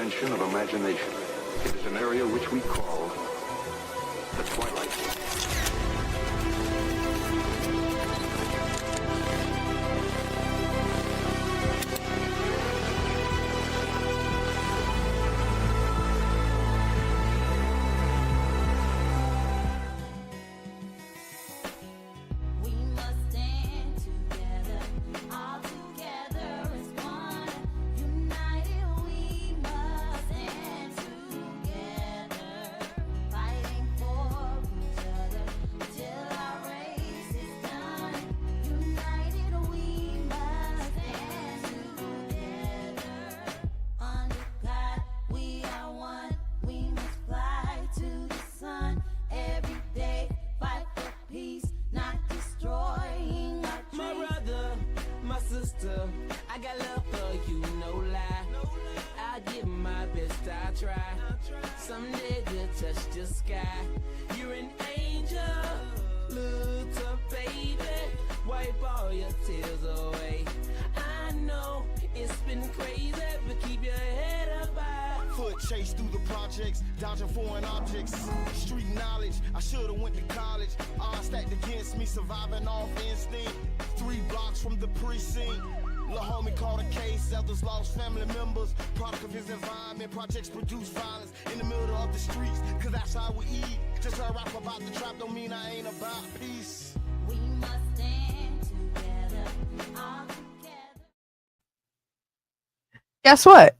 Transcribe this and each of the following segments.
dimension of imagination. It is an area which we call the Twilight. I got love for you, no lie. I give my best, I try. Someday you'll touch the sky. You're an angel, look up, baby. Wipe all your tears away. I know it's been crazy, but keep your head up high. Foot chase through the projects, dodging foreign objects. Street knowledge, I should've went to college. Odds stacked against me, surviving off instinct. 3 blocks from the precinct. Lil' homie caught a case, others lost family members. Product of his environment, projects produce violence in the middle of the streets, cause that's how we eat. Just heard rap about the trap, don't mean I ain't about peace. We must stand together, all together. Guess what?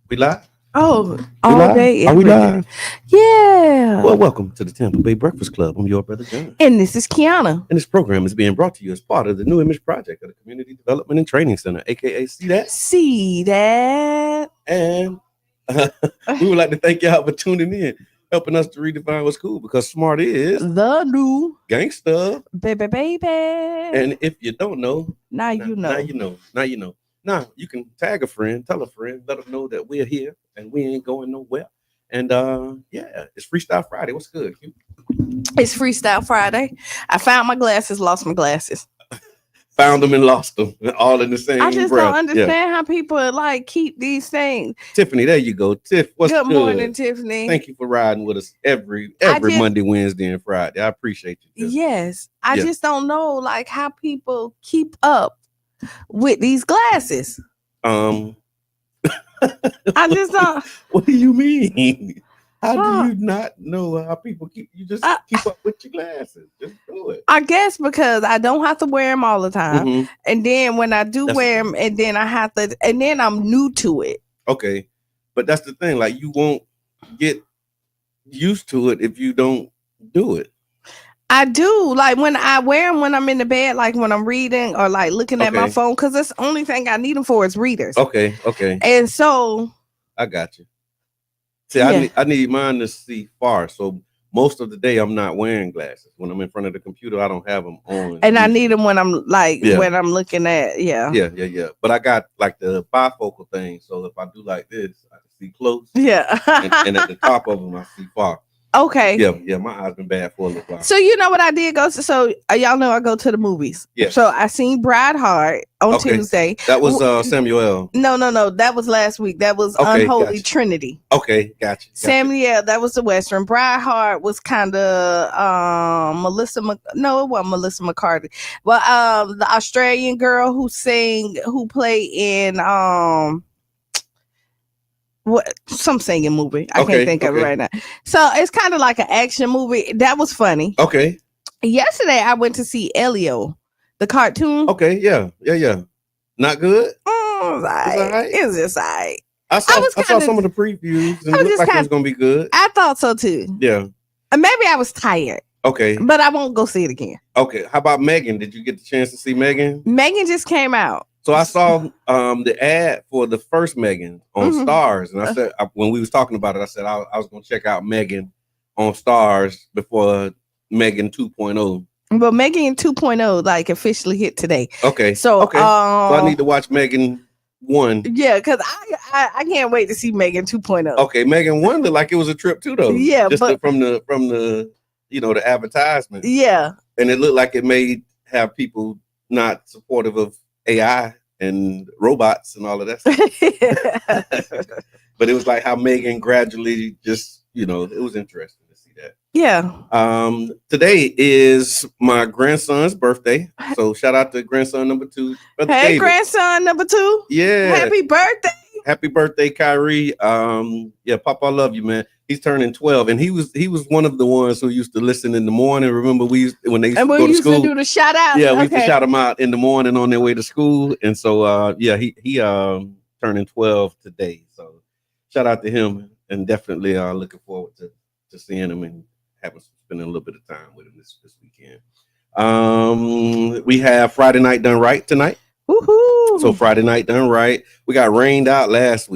We live? Oh, all day. Are we every day. live? Yeah. Well, welcome to the Tampa Bay Breakfast Club. I'm your brother John. And this is Qiana. And this program is being brought to you as part of the New Image Project of the Community Development and Training Center, aka See That. See that? And we would like to thank y'all for tuning in, helping us to redefine what's cool, because smart is The new gangsta. baby. And if you don't know, Now you know. Now you know. Now you know. Now you can tag a friend, tell a friend, let them know that we're here and we ain't going nowhere. And yeah, it's Freestyle Friday. What's good, Q? It's Freestyle Friday. I found my glasses, lost my glasses. Found them and lost them, all in the same I just breath. don't understand how people like keep these things. Tiffany, there you go. Tiff, what's good? Good morning, Tiffany. Thank you for riding with us every just- Monday, Wednesday, and Friday. I appreciate you. Tiff. Yes. I Yeah. just don't know like how people keep up with these glasses. I just don't. What do you mean? How Huh. do you not know how people keep? You just keep up with your glasses. Just do it. I guess because I don't have to wear them all the time. Mhm. And then when I do That's wear them, and then I have to, and then I'm new to it. Okay, but that's the thing. Like, you won't get used to it if you don't do it. I do like when I wear them when I'm in the bed, like when I'm reading or like looking at my Okay. phone, because that's the only thing I need them for is readers. Okay, And so, I got you. See, Yeah. I need mine to see far. So most of the day, I'm not wearing glasses. When I'm in front of the computer, I don't have them on. and I usually. need them when I'm like Yeah. when I'm looking at Yeah. But I got like the bifocal thing. So if I do like this, I can see close. Yeah. and at the top of them, I see far. Okay. Yeah, my eyes been bad for a little while. So you know what I did go to? So y'all know I go to the movies. Yeah. So I seen Bride Hard on Okay. Tuesday. That was Samuel. No, that was last week. That was Okay, Unholy gotcha. Trinity. Okay, gotcha. Samuel, that was the Western. Bride Hart was kind of no, it wasn't Melissa McCarthy. But the Australian girl who played in some singing movie. I can't think of it right now. So it's kind of like an action movie. That was funny. Okay. Yesterday I went to see Elio, the cartoon. Okay, yeah. Not good? It was alright. It was just alright. I saw kinda- some of the previews and I it was looked just like it was kinda- gonna be good. I thought so too. Yeah. And maybe I was tired, Okay. but I won't go see it again. Okay. How about Megan? Did you get the chance to see Megan? Megan just came out. So I saw the ad for the first Megan on Mhm. Stars, and I said when we was talking about it, I said I was gonna check out Megan on Stars before Megan 2.0. But Megan 2.0 like officially hit today. Okay. So okay. So I need to watch Megan 1. Yeah, because I can't wait to see Megan 2.0. Okay, Megan 1 looked like it was a trip too, though. Yeah, just but from the the advertisement. Yeah. And it looked like it may have people not supportive of AI and robots and all of that stuff. But it was like how Megan gradually just, it was interesting to see that. Yeah. Today is my grandson's birthday. So shout out to grandson number 2. Brother Hey, David. grandson number 2. Yeah. Happy birthday. Happy birthday, Kyrie. Yeah, Papa, I love you, man. He's turning 12, and he was one of the ones who used to listen in the morning. Remember, when they used to go to school, do the shout out. yeah, we used to shout them out in the morning on their way to school. And so, yeah, he turning 12 today. So shout out to him, and definitely looking forward to seeing him and spending a little bit of time with him this weekend. We have Friday Night Done Right tonight. Woohoo! So Friday Night Done Right. We got rained out last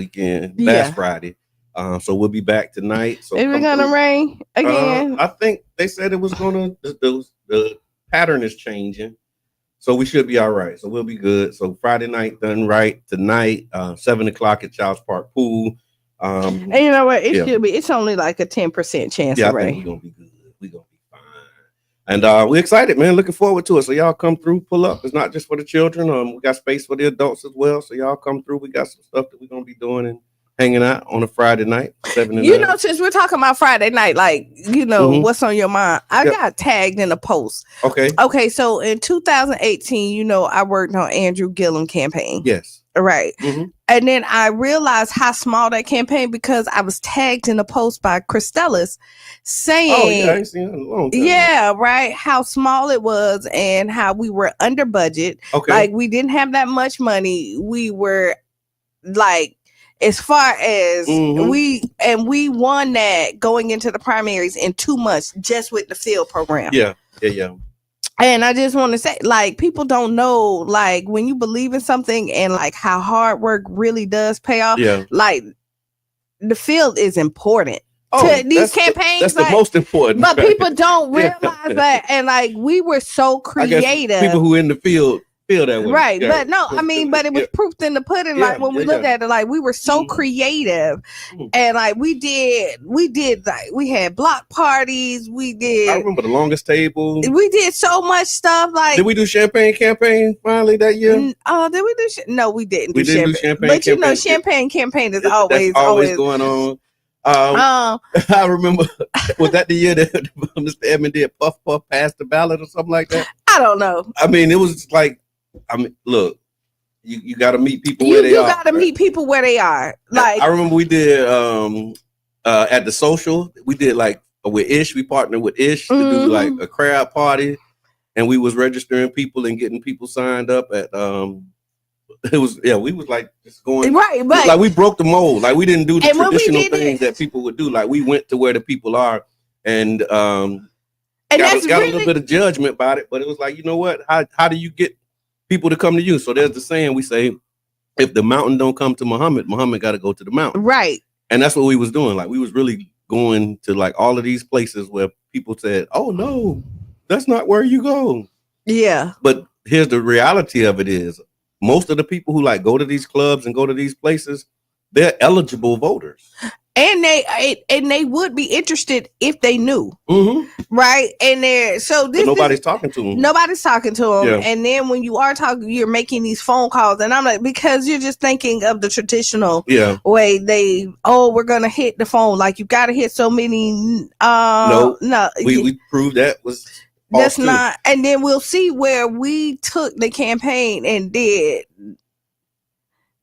Friday. So we'll be back tonight. So is it gonna rain again? I think they said it was gonna. The pattern is changing, so we should be all right. So we'll be good. So Friday Night Done Right tonight, 7:00 at Childs Park Pool. And you know what? It should be. It's only like a 10% chance of I rain. think we're gonna be good. We're gonna be fine. And we're excited, man. Looking forward to it. So y'all come through, pull up. It's not just for the children. We got space for the adults as well. So y'all come through. We got some stuff that we're gonna be doing and hanging out on a Friday night, 7 to 9. Since we're talking about Friday night, like, what's on your mind? I got tagged in a post. Okay. So in 2018, I worked on Andrew Gillum campaign. Yes. Right. Mm-hmm. And then I realized how small that campaign, because I was tagged in a post by Christellis saying, oh, yeah, I ain't seen it in a long time. Yeah, right. How small it was and how we were under budget. Okay. Like, we didn't have that much money. We were like, as far as we won that going into the primaries in 2 months just with the field program. Yeah. And I just want to say, like, people don't know, like, when you believe in something and like how hard work really does pay off. Yeah. Like, the field is important. Oh, to these campaigns, that's the most important. But people don't realize that. And like, we were so creative. People who in the field feel that way. Right. Yeah. But no, I mean, but it was proof in the pudding. Like, when we looked at it, like, we were so creative. And like, we did like, we had block parties. I remember the longest table. We did so much stuff. Like, did we do champagne campaign finally that year? Did we do? No, we didn't. We didn't do champagne. But campaign. Champagne campaign is always going on. I remember, was that the year that Mr. Edmond did Puff Puff Pass the Ballot or something like that? I don't know. I mean, it was like, look, you got to meet people where they are. You got to meet people where they are. Like, I remember we did at the social, we did like with Ish. We partnered with Ish to do like a crowd party, and we was registering people and getting people signed up at we was like just going right, but like we broke the mold. Like, we didn't do the traditional things that people would do. Like, we went to where the people are and got a little bit of judgment about it, but it was like, you know what? How do you get people to come to you? So there's the saying we say, if the mountain don't come to Muhammad got to go to the mountain. Right. And that's what we was doing. Like, we was really going to like all of these places where people said, oh no, that's not where you go. Yeah. But here's the reality of it is, most of the people who like go to these clubs and go to these places, they're eligible voters. And they would be interested if they knew, right? And nobody's talking to them. Nobody's talking to them. Yeah. And then when you are talking, you're making these phone calls, and I'm like, because you're just thinking of the traditional way. We're gonna hit the phone. Like, you got to hit so many. No, we proved that was. That's not. And then we'll see where we took the campaign and did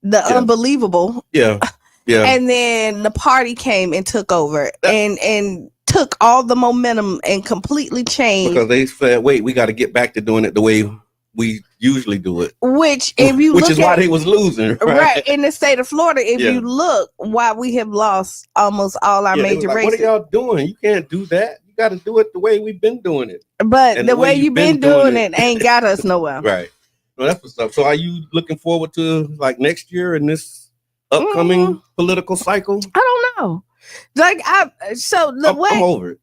the unbelievable. Yeah. Yeah. And then the party came and took over and took all the momentum and completely changed. Because they said, wait, we got to get back to doing it the way we usually do it. Which is why they was losing. Right. In the state of Florida, if you look, why we have lost almost all our major races. What are y'all doing? You can't do that. You got to do it the way we've been doing it. But and the way you've been doing it ain't got us nowhere. Right. Well, that's what's up. So are you looking forward to like next year and this upcoming political cycle? I don't know. Like, I'm over it.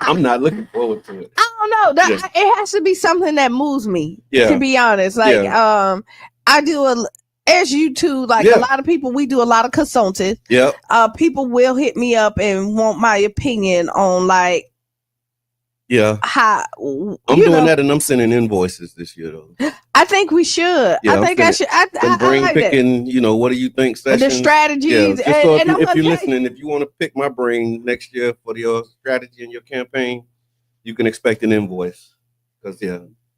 I'm not looking forward to it. I don't know. It has to be something that moves me. Yeah. To be honest, like I do as you too. Like a lot of people, we do a lot of consulting. Yeah. People will hit me up and want my opinion on like Yeah. I'm doing that, and I'm sending invoices this year though. I think we should. Yeah, I think I should. I brain like picking, what do you think sessions? The strategies. Yeah, just so if you're listening, if you want to pick my brain next year for your strategy and your campaign, you can expect an invoice. Because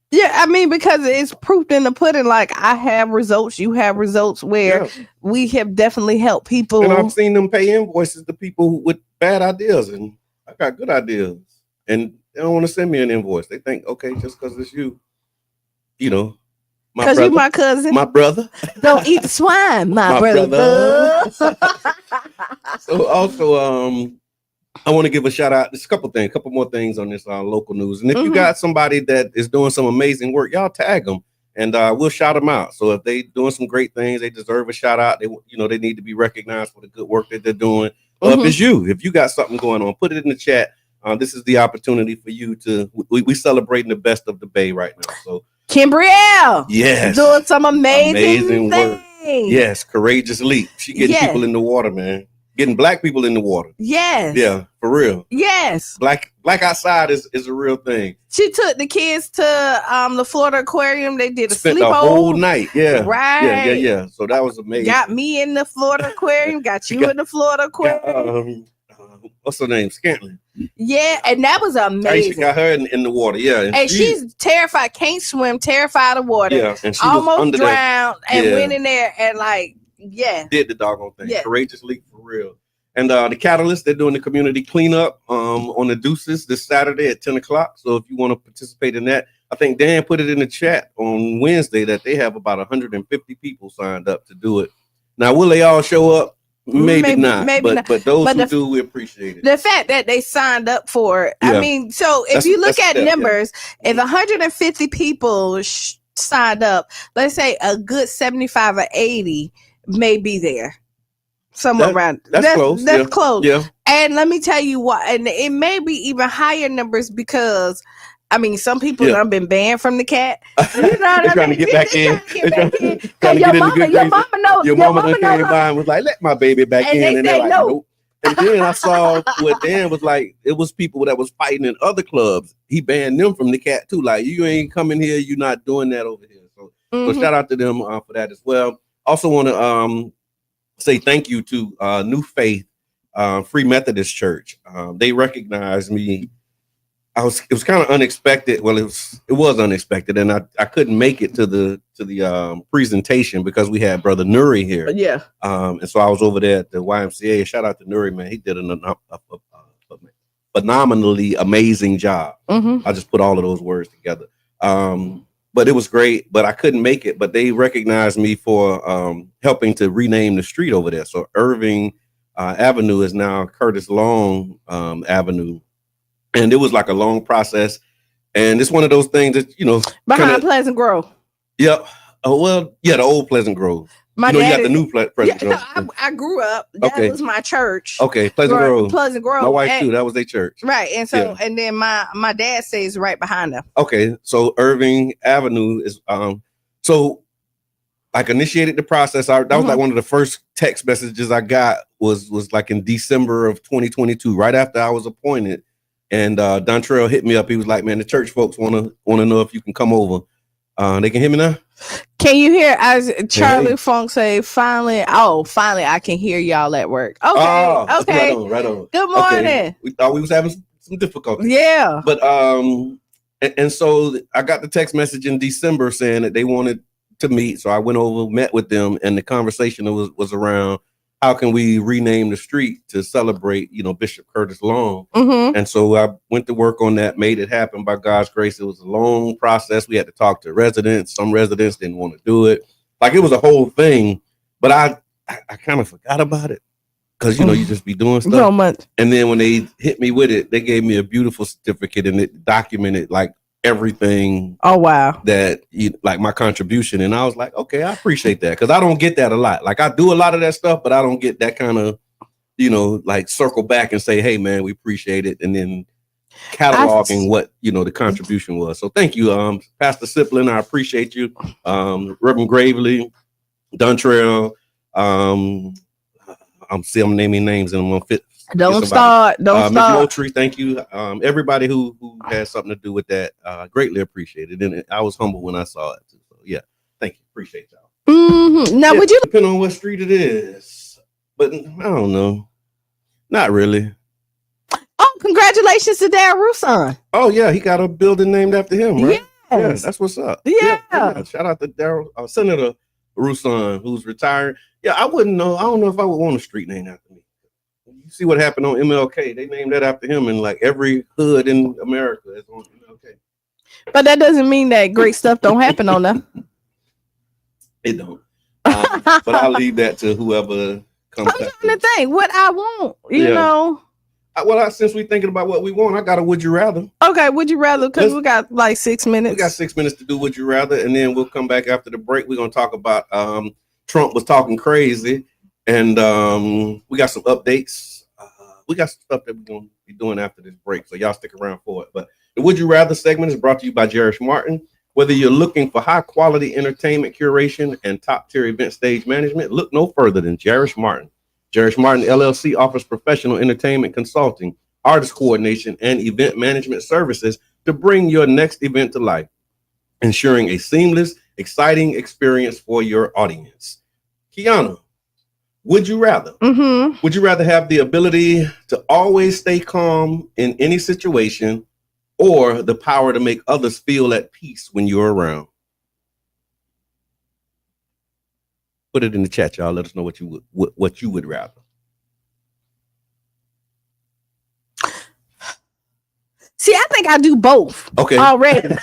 yeah, I mean, because it's proof in the pudding. Like, I have results, you have results where we have definitely helped people. And I've seen them pay invoices to people with bad ideas, and I got good ideas. And they don't want to send me an invoice. They think, okay, just because it's you, because you're my cousin. My brother. Don't eat the swine, my brother. So also, I want to give a shout out. There's a couple more things on this local news. And if you got somebody that is doing some amazing work, y'all tag them and we'll shout them out. So if they doing some great things, they deserve a shout out. They need to be recognized for the good work that they're doing. If you got something going on, put it in the chat. This is the opportunity for you to. We celebrating the best of the Bay right now. So Kimbrielle, yes, doing some amazing work. Yes, courageous leap. She getting people in the water, man. Getting black people in the water. Yes. Yeah, for real. Yes. Black outside is a real thing. She took the kids to the Florida Aquarium. They did a Spent sleepover. the whole night. Yeah. Right. Yeah. So that was amazing. Got me in the Florida Aquarium. Got you in the Florida Aquarium. What's her name? Scantlin. Yeah, and that was amazing. She got her in the water. Yeah. And she's terrified, can't swim, terrified of water. Yeah. And she almost drowned and went in there and did the doggone thing. Yeah. Courageous leap for real. And the Catalyst, they're doing the community cleanup on the Deuces this Saturday at 10 o'clock. So if you want to participate in that, I think Dan put it in the chat on Wednesday that they have about 150 people signed up to do it. Now, will they all show up? Maybe not. But those who do, we appreciate it. The fact that they signed up for it. Yeah. I mean, so if you look at numbers, if 150 people signed up, let's say a good 75 or 80 may be there. Somewhere around. That's close. That's close. Yeah. And let me tell you what, and it may be even higher numbers because I mean, some people have been banned from the cat. You know what I mean? Trying to get back in. Your mama came by and was like, "Let my baby back in," and they're like, "Nope." And then I saw what Dan was like. It was people that was fighting in other clubs. He banned them from the cat too. Like, you ain't coming here. You're not doing that over here. So shout out to them for that as well. Also want to say thank you to New Faith Free Methodist Church. They recognized me. It was kind of unexpected. Well, it was unexpected, and I couldn't make it to the presentation because we had Brother Nuri here. Yeah. And so I was over there at the YMCA. Shout out to Nuri, man. He did a phenomenally amazing job. I just put all of those words together. But it was great, but I couldn't make it. But they recognized me for helping to rename the street over there. So Irving Avenue is now Curtis Long Avenue. And it was like a long process. And it's one of those things that, behind Pleasant Grove. Yep. Oh, well, yeah, the old Pleasant Grove. My dad, you got the new Pleasant Grove. No, I grew up. That was my church. Okay, Pleasant Grove. Pleasant Grove. My wife too. That was their church. Right. And so, and then my dad stays right behind them. Okay. So Irving Avenue is, so like initiated the process. That was like one of the first text messages I got was like in December of 2022, right after I was appointed. And Dontrell hit me up. He was like, "Man, the church folks want to know if you can come over." They can hear me now. Can you hear? As Charlie Funk say, "Finally, I can hear y'all at work." Okay, okay, right on. Good morning. Okay. We thought we was having some difficulty. Yeah, but and so I got the text message in December saying that they wanted to meet. So I went over, met with them, and the conversation was around, how can we rename the street to celebrate, Bishop Curtis Long? And so I went to work on that, made it happen by God's grace. It was a long process. We had to talk to residents. Some residents didn't want to do it. Like, it was a whole thing, but I kind of forgot about it because, you just be doing stuff. So much. And then when they hit me with it, they gave me a beautiful certificate and it documented like everything. Oh, wow. That like my contribution. And I was like, okay, I appreciate that because I don't get that a lot. Like, I do a lot of that stuff, but I don't get that kind of, like circle back and say, hey man, we appreciate it. And then cataloging what, the contribution was. So thank you, Pastor Siplin. I appreciate you. Reverend Gravely, Dontrell. I'm naming names and I'm going to Don't start. Miss Moultrie, thank you. Everybody who has something to do with that, greatly appreciated. And I was humble when I saw it too. So yeah, thank you. Appreciate y'all. Mm-hmm. Now, would you depend on what street it is? But I don't know. Not really. Oh, congratulations to Darryl Rousson. Oh yeah, he got a building named after him, right? Yes. Yeah, that's what's up. Yeah. Shout out to Darryl, Senator Rousson, who's retiring. Yeah, I wouldn't know. I don't know if I would want a street named after me. You see what happened on MLK? They named that after him, and like every hood in America is on MLK. But that doesn't mean that great stuff don't happen on there. It don't. But I'll leave that to whoever comes. I'm trying to think what I want. You know. Well, since we're thinking about what we want, I got a would you rather. Okay, would you rather? Because we got like 6 minutes. We got 6 minutes to do would you rather, and then we'll come back after the break. We're gonna talk about Trump was talking crazy, and we got some updates. We got some stuff that we're gonna be doing after this break, so y'all stick around for it. But the would you rather segment is brought to you by Jerish Martin. Whether you're looking for high quality entertainment curation and top tier event stage management, look no further than Jerish Martin. Jerish Martin LLC offers professional entertainment consulting, artist coordination, and event management services to bring your next event to life, ensuring a seamless, exciting experience for your audience. Qiana, would you rather? Mm-hmm. Would you rather have the ability to always stay calm in any situation, or the power to make others feel at peace when you're around? Put it in the chat, y'all. Let us know what you would rather. See, I think I do both. Okay. Already.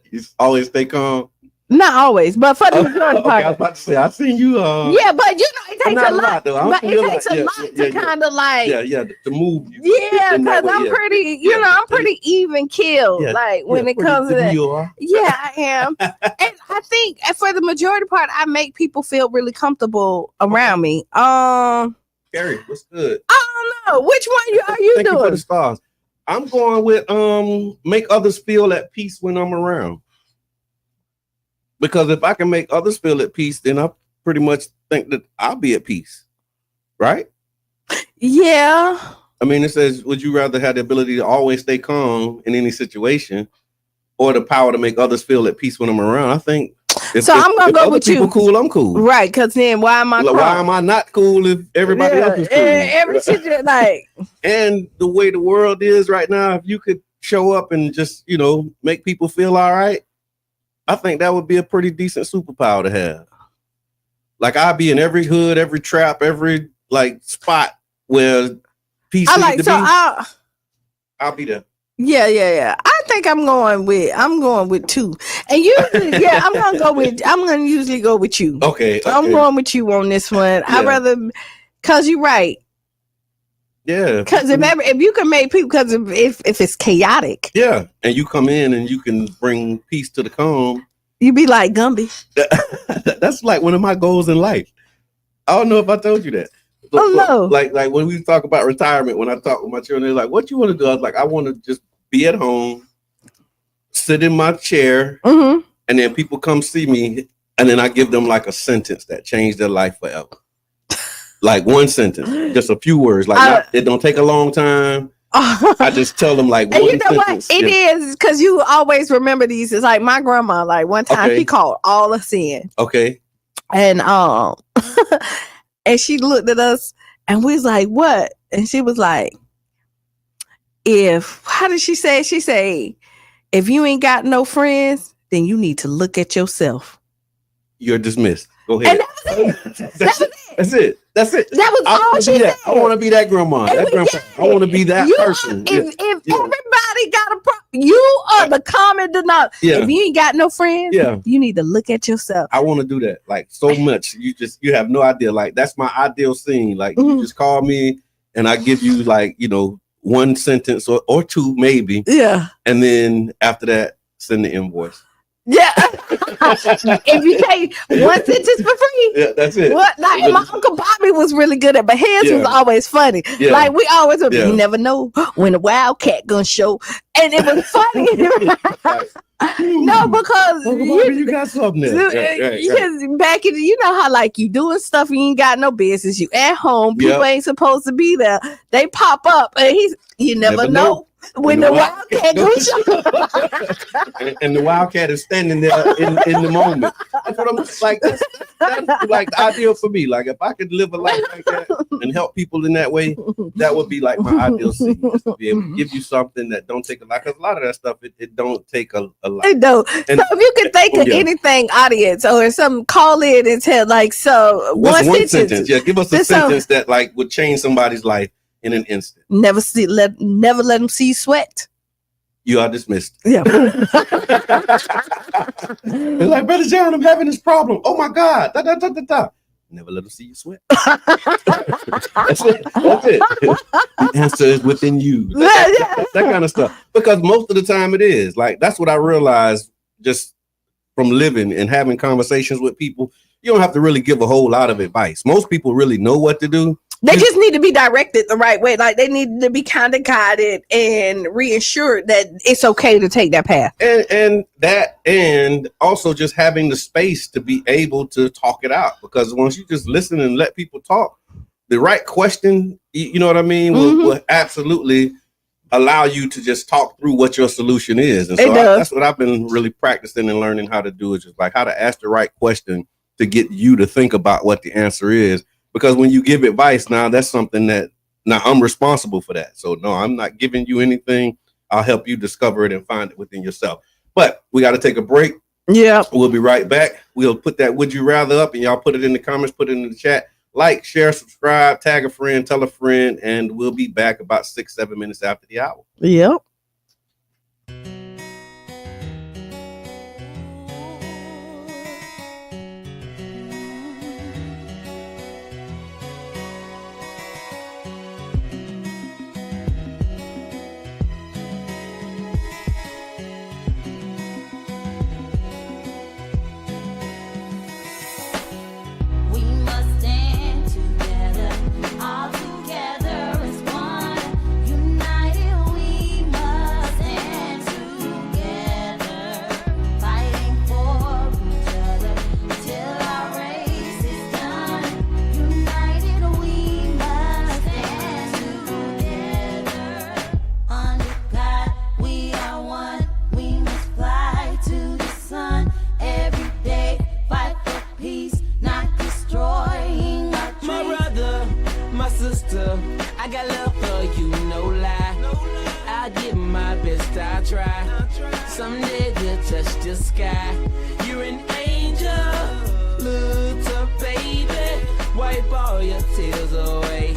You always stay calm. Not always, but for the majority part. I was about to say, I seen you. Yeah, but you know, it takes a lot. But it takes a lot to kind of like. Yeah, to move. Yeah, because I'm pretty, I'm pretty even killed. Like when it comes to that. You are. Yeah, I am. And I think for the majority part, I make people feel really comfortable around me. Carrie, what's good? I don't know. Which one are you Thank doing? You for the stars. I'm going with make others feel at peace when I'm around. Because if I can make others feel at peace, then I pretty much think that I'll be at peace. Right? Yeah. I mean, it says, would you rather have the ability to always stay calm in any situation, or the power to make others feel at peace when I'm around? I think I'm going to go with you. Cool, I'm cool. Right, because then why am I cool? Why am I not cool if everybody else is cool? Every situation, like. And the way the world is right now, if you could show up and just, make people feel all right, I think that would be a pretty decent superpower to have. Like, I'd be in every hood, every trap, every spot where peace needs to be. I'll be there. Yeah. I think I'm going with two. And usually, I'm gonna usually go with you. Okay. I'm going with you on this one. Yeah. I'd rather, cause you're right. Yeah. Because if you can make people, because if it's chaotic. Yeah. And you come in and you can bring peace to the calm. You be like Gumby. That's like one of my goals in life. I don't know if I told you that. No. Like when we talk about retirement, when I talk with my children, they're like, what you want to do? I was like, I want to just be at home, sit in my chair, and then people come see me, and then I give them like a sentence that changed their life forever. Like one sentence, just a few words. Like it don't take a long time. I just tell them like one sentence. What it is, because you always remember these. It's like my grandma. Like one time she called all us in. Okay. And and she looked at us, and we was like, "What?" And she was like, how did she say? She say, if you ain't got no friends, then you need to look at yourself. You're dismissed. Go ahead. And That's it. That was all she said. I want to be that grandma. I want to be that person. If everybody got a problem, you are the common denominator. Yeah. If you ain't got no friends, you need to look at yourself. I want to do that like so much. You have no idea. Like that's my ideal scene. Like you just call me and I give you like, one sentence or two maybe. Yeah. And then after that, send the invoice. Yeah. If you take one sentence for free, yeah, that's it. What? Like my Uncle Bobby was really good at, but his was always funny. Yeah. Like we always, you never know when the wildcat gonna show, and it was funny. No, because you got something there. Right. Back in, you know how like you doing stuff, you ain't got no business. You at home, people ain't supposed to be there. They pop up, and you never know. When the wildcat goes, and the wildcat is standing there in the moment. That's what I'm like. That's like the ideal for me. Like if I could live a life like that and help people in that way, that would be like my ideal scene. Just to be able to give you something that don't take a lot. Because a lot of that stuff it don't take a lot. It don't. And, so if you can think of anything, audience, or some call in and tell like one sentence. Yeah, give us a sentence that like would change somebody's life in an instant. Never let them see you sweat. You are dismissed. Yeah. It's like, Brother John, I'm having this problem. Oh my God. Da, da, da, da, da. Never let them see you sweat. That's it. The answer is within you. That kind of stuff. Because most of the time it is. Like that's what I realized just from living and having conversations with people. You don't have to really give a whole lot of advice. Most people really know what to do. They just need to be directed the right way. Like they need to be kind of guided and reassured that it's okay to take that path. And also just having the space to be able to talk it out. Because once you just listen and let people talk, the right question, you know what I mean, will absolutely allow you to just talk through what your solution is. And so that's what I've been really practicing and learning how to do, is just like how to ask the right question to get you to think about what the answer is. Because when you give advice now, that's something that now I'm responsible for that. So no, I'm not giving you anything. I'll help you discover it and find it within yourself. But we got to take a break. Yeah. We'll be right back. We'll put that would you rather up and y'all put it in the comments, put it in the chat. Like, share, subscribe, tag a friend, tell a friend, and we'll be back about 6-7 minutes after the hour. Yep. Someday we'll touch the sky. You're an angel. Look up, baby. Wipe all your tears away.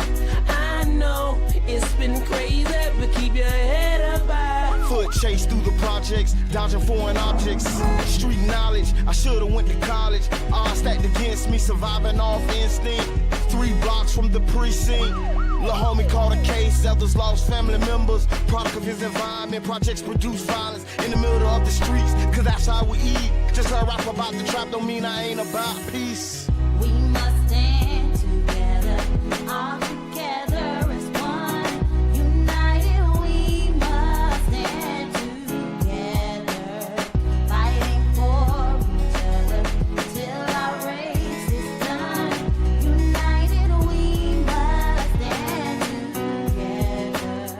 I know it's been crazy, but keep your head up high. Foot chase through the projects, dodging foreign objects. Street knowledge, I should've went to college. Odds stacked against me, surviving off instinct. 3 blocks from the precinct. Lil' homie caught a case, others lost family members. Product of his environment, projects produce violence in the middle of the streets, cause that's how we eat. Just a rap about the trap don't mean I ain't about peace. We must stand together, all together as one. United we must stand together, fighting for each other till our race is done. United we must stand together,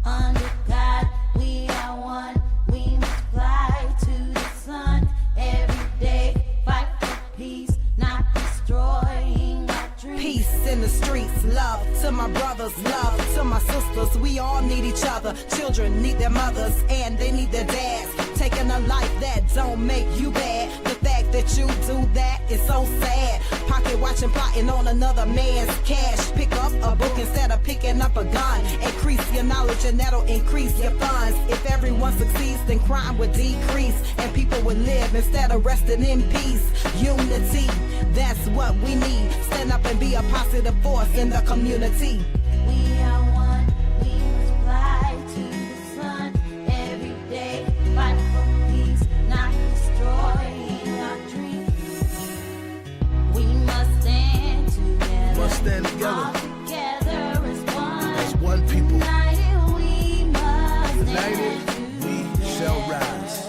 under God we are one. We must fly to the sun every day, fight for peace, not destroying our dreams. Peace in the streets, love to my brothers, love to my sisters. We all need each other. Children need their mothers and they need their dads. Taking a life that don't make you bad. The fact that you do that is so sad. Pocket watching, plotting on another man's cash. Pick up a book instead of picking up a gun. Increase your knowledge and that'll increase your funds. If everyone succeeds, then crime would decrease and people would live instead of resting in peace. Unity, that's what we need. Stand up and be a positive force in the community. We are one, we must fly to the sun every day, fight for peace, not destroying together. Together as one. As one people. United we must United stand we shall rise.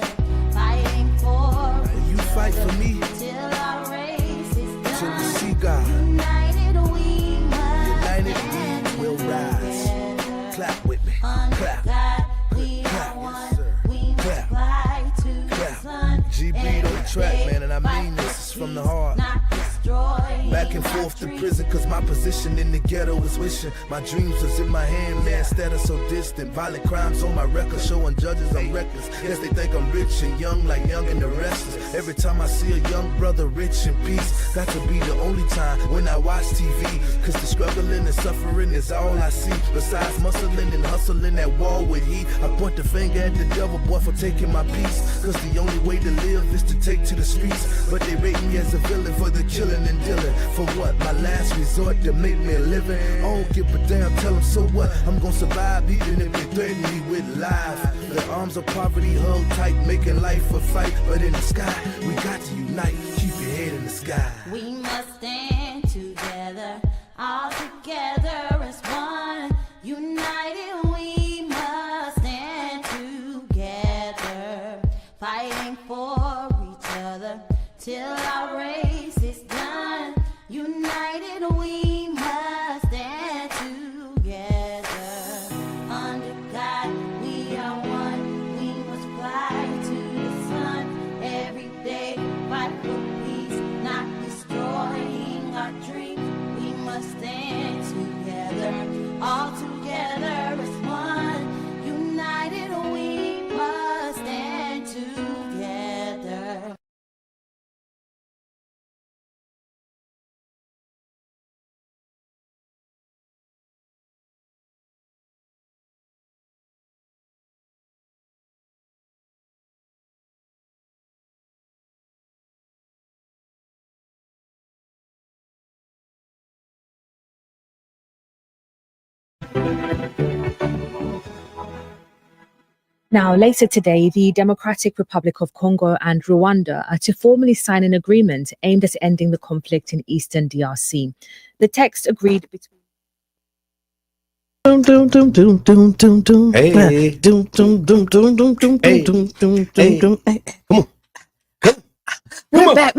fighting for You fight for me till our race is till we done. see God. United we must United stand we will rise. together. Clap with me. Under Clap. God, we Clap. are one. Yes, sir. We must Clap. fly to the Clap. sun. G beat on the Every track, day, man, and I fight mean for this is from the peace, heart. not destroy Back and forth to prison, cause my position in the ghetto was wishing. My dreams was in my hand, man, instead of so distant. Violent crimes on my record, showing judges I'm reckless. Yes, they think I'm rich and young, like Young and the Restless. Every time I see a young brother rich in peace, got to be the only time when I watch TV. Cause the struggling and suffering is all I see. Besides muscling and hustling at war with heat, I point the finger at the devil, boy, for taking my peace. Cause the only way to live is to take to the streets. But they rate me as a villain for the killing and dealing. For what? My last resort to make me a living. I don't give a damn, tell them so what? I'm gonna survive even if they threaten me with life. The arms of poverty held tight, making life a fight. But in the sky, we got to unite. Keep your head in the sky. We must stand together, all together as one. United we must stand together, fighting for each other till our race is done. United we must stand together. Under God we are one. We must fly to the sun every day, fight for peace, not destroying our dreams. We must stand together, all together as one. United we must stand together. Now, later today, the Democratic Republic of Congo and Rwanda are to formally sign an agreement aimed at ending the conflict in eastern DRC. The text agreed between Hey. Hey. Come on. We're back.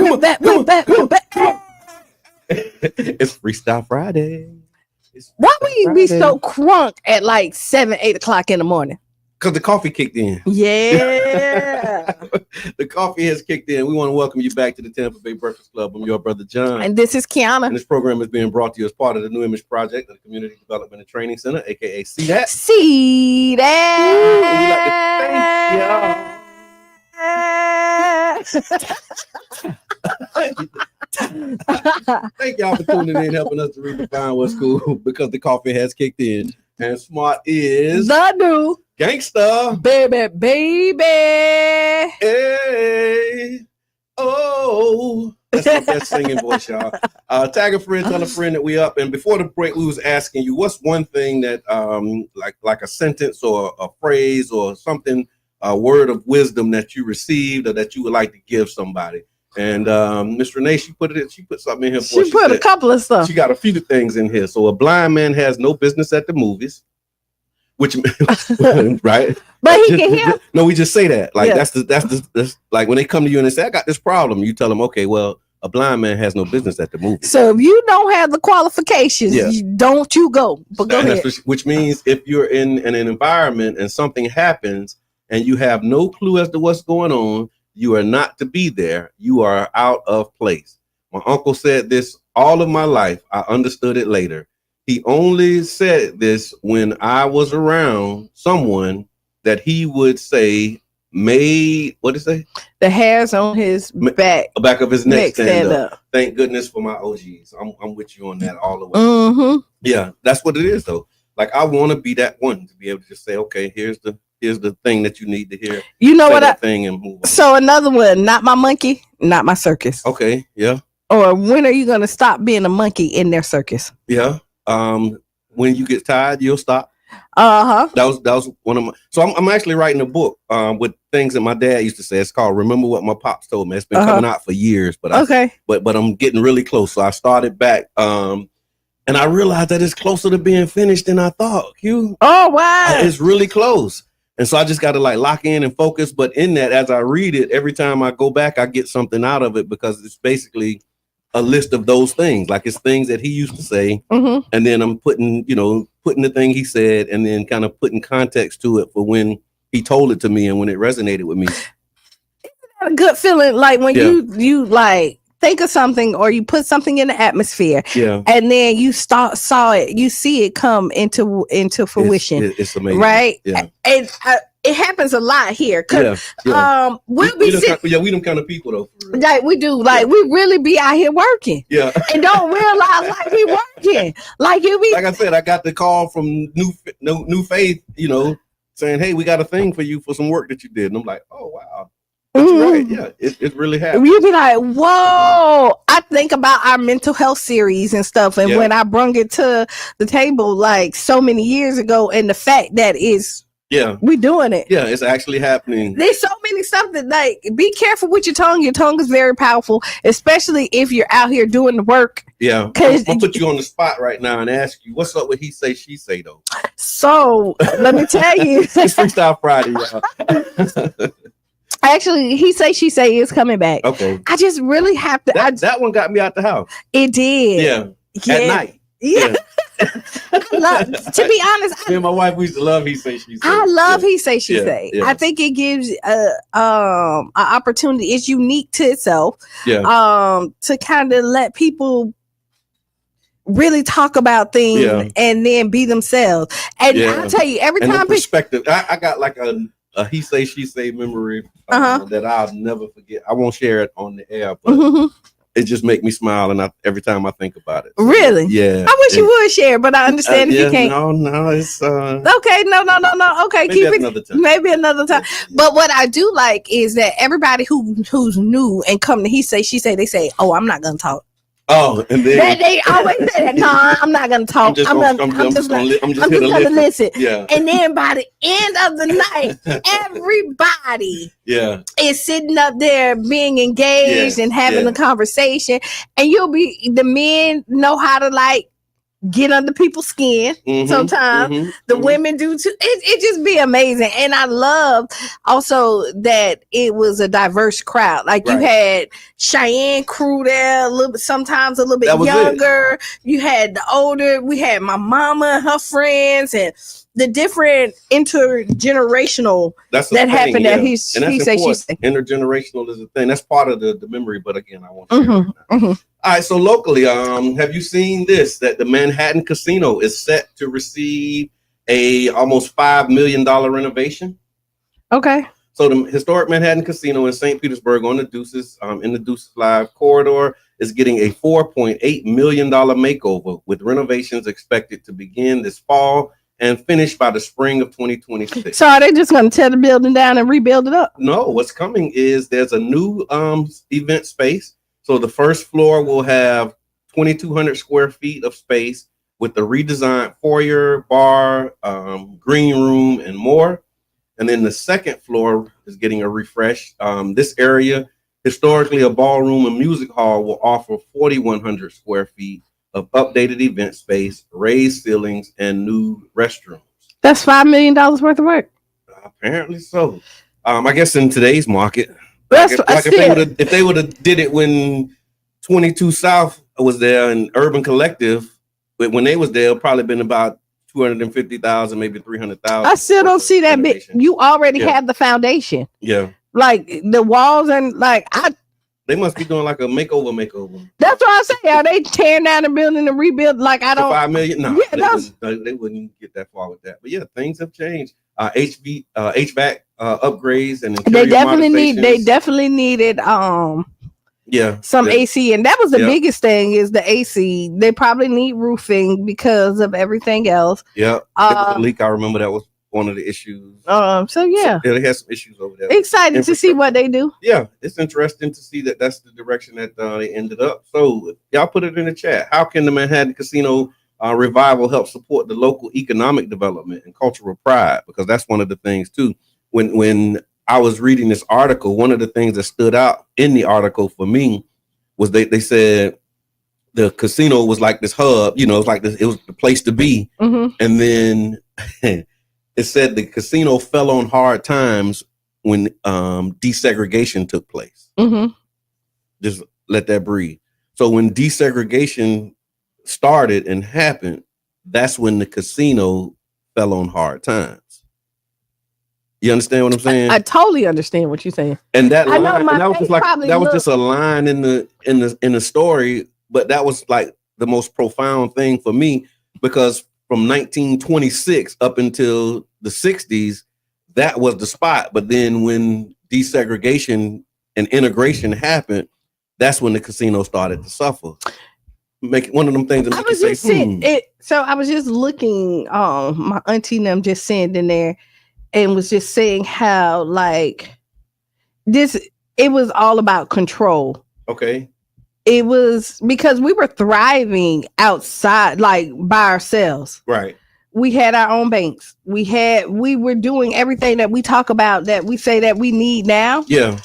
It's Freestyle Friday. Why would you be so crunk at like 7, 8 o'clock in the morning? Because the coffee kicked in. Yeah. The coffee has kicked in. We want to welcome you back to the Tampa Bay Breakfast Club. I'm your brother, John. And this is Qiana. And this program is being brought to you as part of the New Image Project of the Community Development and Training Center, a.k.a. See That. See that. Thank y'all for tuning in, helping us to redefine what's cool, because the coffee has kicked in. And Smart is The new gangsta. baby. Hey. Oh. That's my best singing voice, y'all. Tag a friend, tell a friend that we up. And before the break, we was asking you, what's one thing that like a sentence or a phrase or something, a word of wisdom that you received or that you would like to give somebody? And Miss Renee, she put something in here for us. She put a couple of stuff. She got a few things in here. So a blind man has no business at the movies, which right? But he can hear. No, we just say that. Like Yeah. that's like when they come to you and they say, I got this problem, you tell them, okay, well, a blind man has no business at the movie. So if you don't have the qualifications, Yeah. don't you go. But go ahead. Which means if you're in an environment and something happens and you have no clue as to what's going on, you are not to be there. You are out of place. My uncle said this all of my life. I understood it later. He only said this when I was around someone that he would say made, what did he say? The hairs on his back of his neck stand up. Thank goodness for my OGs. I'm with you on that all the way. Mm-hmm. Yeah, that's what it is though. Like I want to be that one to be able to just say, okay, here's the thing that you need to hear. You know what? Thing and move on. So another one, not my monkey, not my circus. Okay, yeah. Or when are you gonna stop being a monkey in their circus? Yeah. When you get tired, you'll stop. Uh-huh. That was one of my. So I'm actually writing a book with things that my dad used to say. It's called "Remember What My Pops Told Me." It's been coming out for years, but I'm getting really close. So I started back And I realized that it's closer to being finished than I thought. Oh, wow. It's really close. And so I just got to like lock in and focus. But in that, as I read it, every time I go back, I get something out of it because it's basically a list of those things. Like it's things that he used to say. Mm-hmm. And then I'm putting the thing he said and then kind of putting context to it for when he told it to me and when it resonated with me. Isn't that a good feeling? Like when you like think of something or you put something in the atmosphere, and then you see it come into fruition. It's amazing, right? Yeah, and it happens a lot here. We them kind of people though. For real. Like we do, like we really be out here working, and don't realize like we working. Like you be, like I said, I got the call from New Faith, saying, "Hey, we got a thing for you for some work that you did," and I'm like, "Oh wow." That's right. Yeah, it really happened. You'd be like, whoa. I think about our mental health series and stuff. And when I brung it to the table like so many years ago, and the fact that we doing it. Yeah, it's actually happening. There's so many stuff that like be careful with your tongue. Your tongue is very powerful, especially if you're out here doing the work. Yeah. I'll put you on the spot right now and ask you, what's up with he say, she say though? So let me tell you. It's Freestyle Friday, y'all. Actually, he say, she say is coming back. Okay. I just really have to. That one got me out the house. It did. Yeah. At night. Yeah. To be honest, me and my wife, we used to love he say, she say. I love he say, she say. Yeah. I think it gives an opportunity. It's unique to itself. Yeah. To kind of let people really talk about things and then be themselves. And I'll tell you, every time perspective, I got like a he say, she say memory that I'll never forget. I won't share it on the air, but it just make me smile, and every time I think about it. So, really? Yeah. I wish you would share, but I understand if you can't. No, it's okay. No. Okay, maybe keep it another time. Maybe another time. But what I do like is that everybody who's new and come to he say, she say, they say, "Oh, I'm not gonna talk." Oh, and then they always say that. No, I'm not gonna talk. I'm just gonna listen. Yeah. And then by the end of the night, everybody is sitting up there being engaged and having a conversation. And the men know how to like get under people's skin. Sometimes the women do too. It just be amazing. And I love also that it was a diverse crowd. Like you had Cheyenne crew there, sometimes a little bit younger. You had the older. We had my mama and her friends and the different intergenerational that happened at he say, she say. Intergenerational is a thing. That's part of the memory. But again, I won't share it. All right, so locally, have you seen this? That the Manhattan Casino is set to receive a almost $5 million renovation. Okay. So the historic Manhattan Casino in St. Petersburg on the Deuces, in the Deuces Live corridor, is getting a $4.8 million makeover, with renovations expected to begin this fall and finish by the spring of 2026. So are they just going to tear the building down and rebuild it up? No, what's coming is there's a new event space. So the first floor will have 2,200 square feet of space with the redesigned foyer, bar, green room, and more. And then the second floor is getting a refresh. This area, historically a ballroom and music hall, will offer 4,100 square feet of updated event space, raised ceilings, and new restrooms. That's $5 million worth of work. Apparently so. I guess in today's market. If they would have did it when 22 South was there and Urban Collective, but when they was there, it probably been about 250,000, maybe 300,000. I still don't see that big. You already have the foundation. Yeah, like the walls and like they must be doing like a makeover. That's what I say. Are they tearing down the building and rebuild? Like I don't. $5 million? No, they wouldn't get that far with that. But yeah, things have changed. HVAC upgrades and they definitely needed some AC, and that was the biggest thing is the AC. They probably need roofing because of everything else. Yeah, the leak. I remember that was one of the issues. So they had some issues over there. Excited to see what they do. Yeah, it's interesting to see that's the direction that they ended up. So y'all put it in the chat. How can the Manhattan Casino revival help support the local economic development and cultural pride? Because that's one of the things too. When I was reading this article, one of the things that stood out in the article for me was they said the casino was like this hub, you know, it's like this, it was the place to be. And then it said the casino fell on hard times when desegregation took place. Just let that breathe. So when desegregation started and happened, that's when the casino fell on hard times. You understand what I'm saying? I totally understand what you're saying. And that line, and that was just like that was just a line in the story, but that was like the most profound thing for me, because from 1926 up until the 60s, that was the spot. But then when desegregation and integration happened, that's when the casino started to suffer. Make it one of them things that I was just saying it. So I was just looking, my auntie and them just saying in there, and was just saying how like this, it was all about control. Okay. It was because we were thriving outside, like by ourselves. Right. We had our own banks. We were doing everything that we talk about that we say that we need now. Yeah.